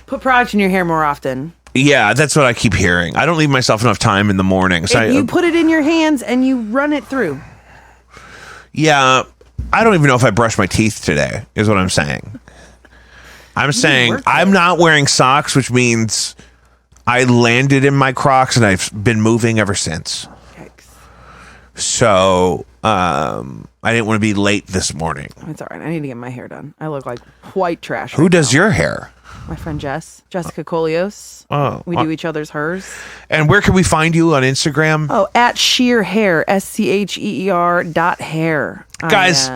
Put product in your hair more often. Yeah, that's what I keep hearing. I don't leave myself enough time in the morning. So you put it in your hands and you run it through. Yeah, I don't even know if I brushed my teeth today, is what I'm saying. I'm saying I'm not wearing socks, which means I landed in my Crocs and I've been moving ever since. Yikes. So, I didn't want to be late this morning. It's all right. I need to get my hair done. I look like white trash. Who does your hair? My friend Jessica Colios. Oh, we do each other's hers. And where can we find you on Instagram? Oh, at Sheer Hair, SCHEER.hair. Guys,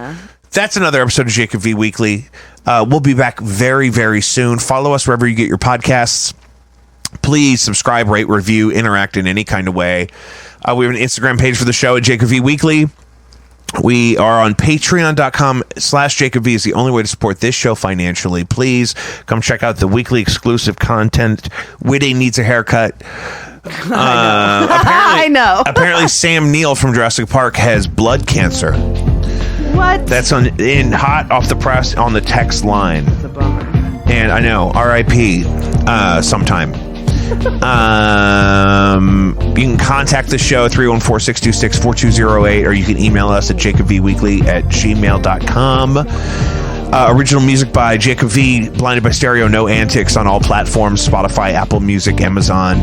that's another episode of Jacob V Weekly. We'll be back very, very soon. Follow us wherever you get your podcasts. Please subscribe, rate, review, interact in any kind of way. We have an Instagram page for the show at Jacob V Weekly. We are on patreon.com/JacobV is the only way to support this show financially. Please come check out the weekly exclusive content. Witty needs a haircut. I know. Apparently Sam Neill from Jurassic Park has blood cancer. What? That's in hot off the press on the text line. That's a bummer. And I know, RIP sometime. You can contact the show 314-626-4208, or you can email us at jacobvweekly@gmail.com. Original music by Jacob V, Blinded by Stereo, No Antics on all platforms, Spotify, Apple Music, Amazon.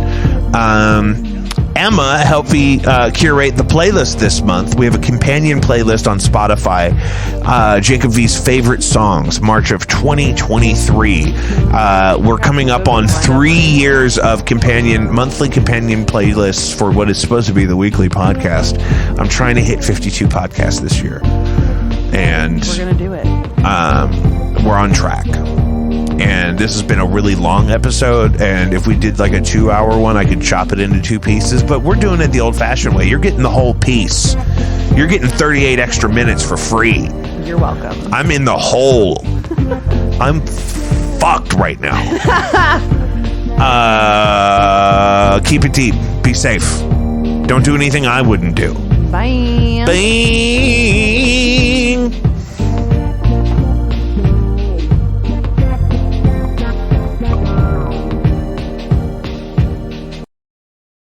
Emma helped me curate the playlist this month. We have a companion playlist on Spotify, Jacob V's favorite songs, March of 2023. We're coming up on 3 years of monthly companion playlists for what is supposed to be the weekly podcast. I'm trying to hit 52 podcasts this year. And we're going to do it. We're on track. And this has been a really long episode, and if we did like a 2-hour one, I could chop it into 2 pieces, but we're doing it the old-fashioned way. You're getting the whole piece. You're getting 38 extra minutes for free. You're welcome. I'm in the hole. I'm fucked right now. Keep it deep. Be safe. Don't do anything I wouldn't do. Bye. Bye.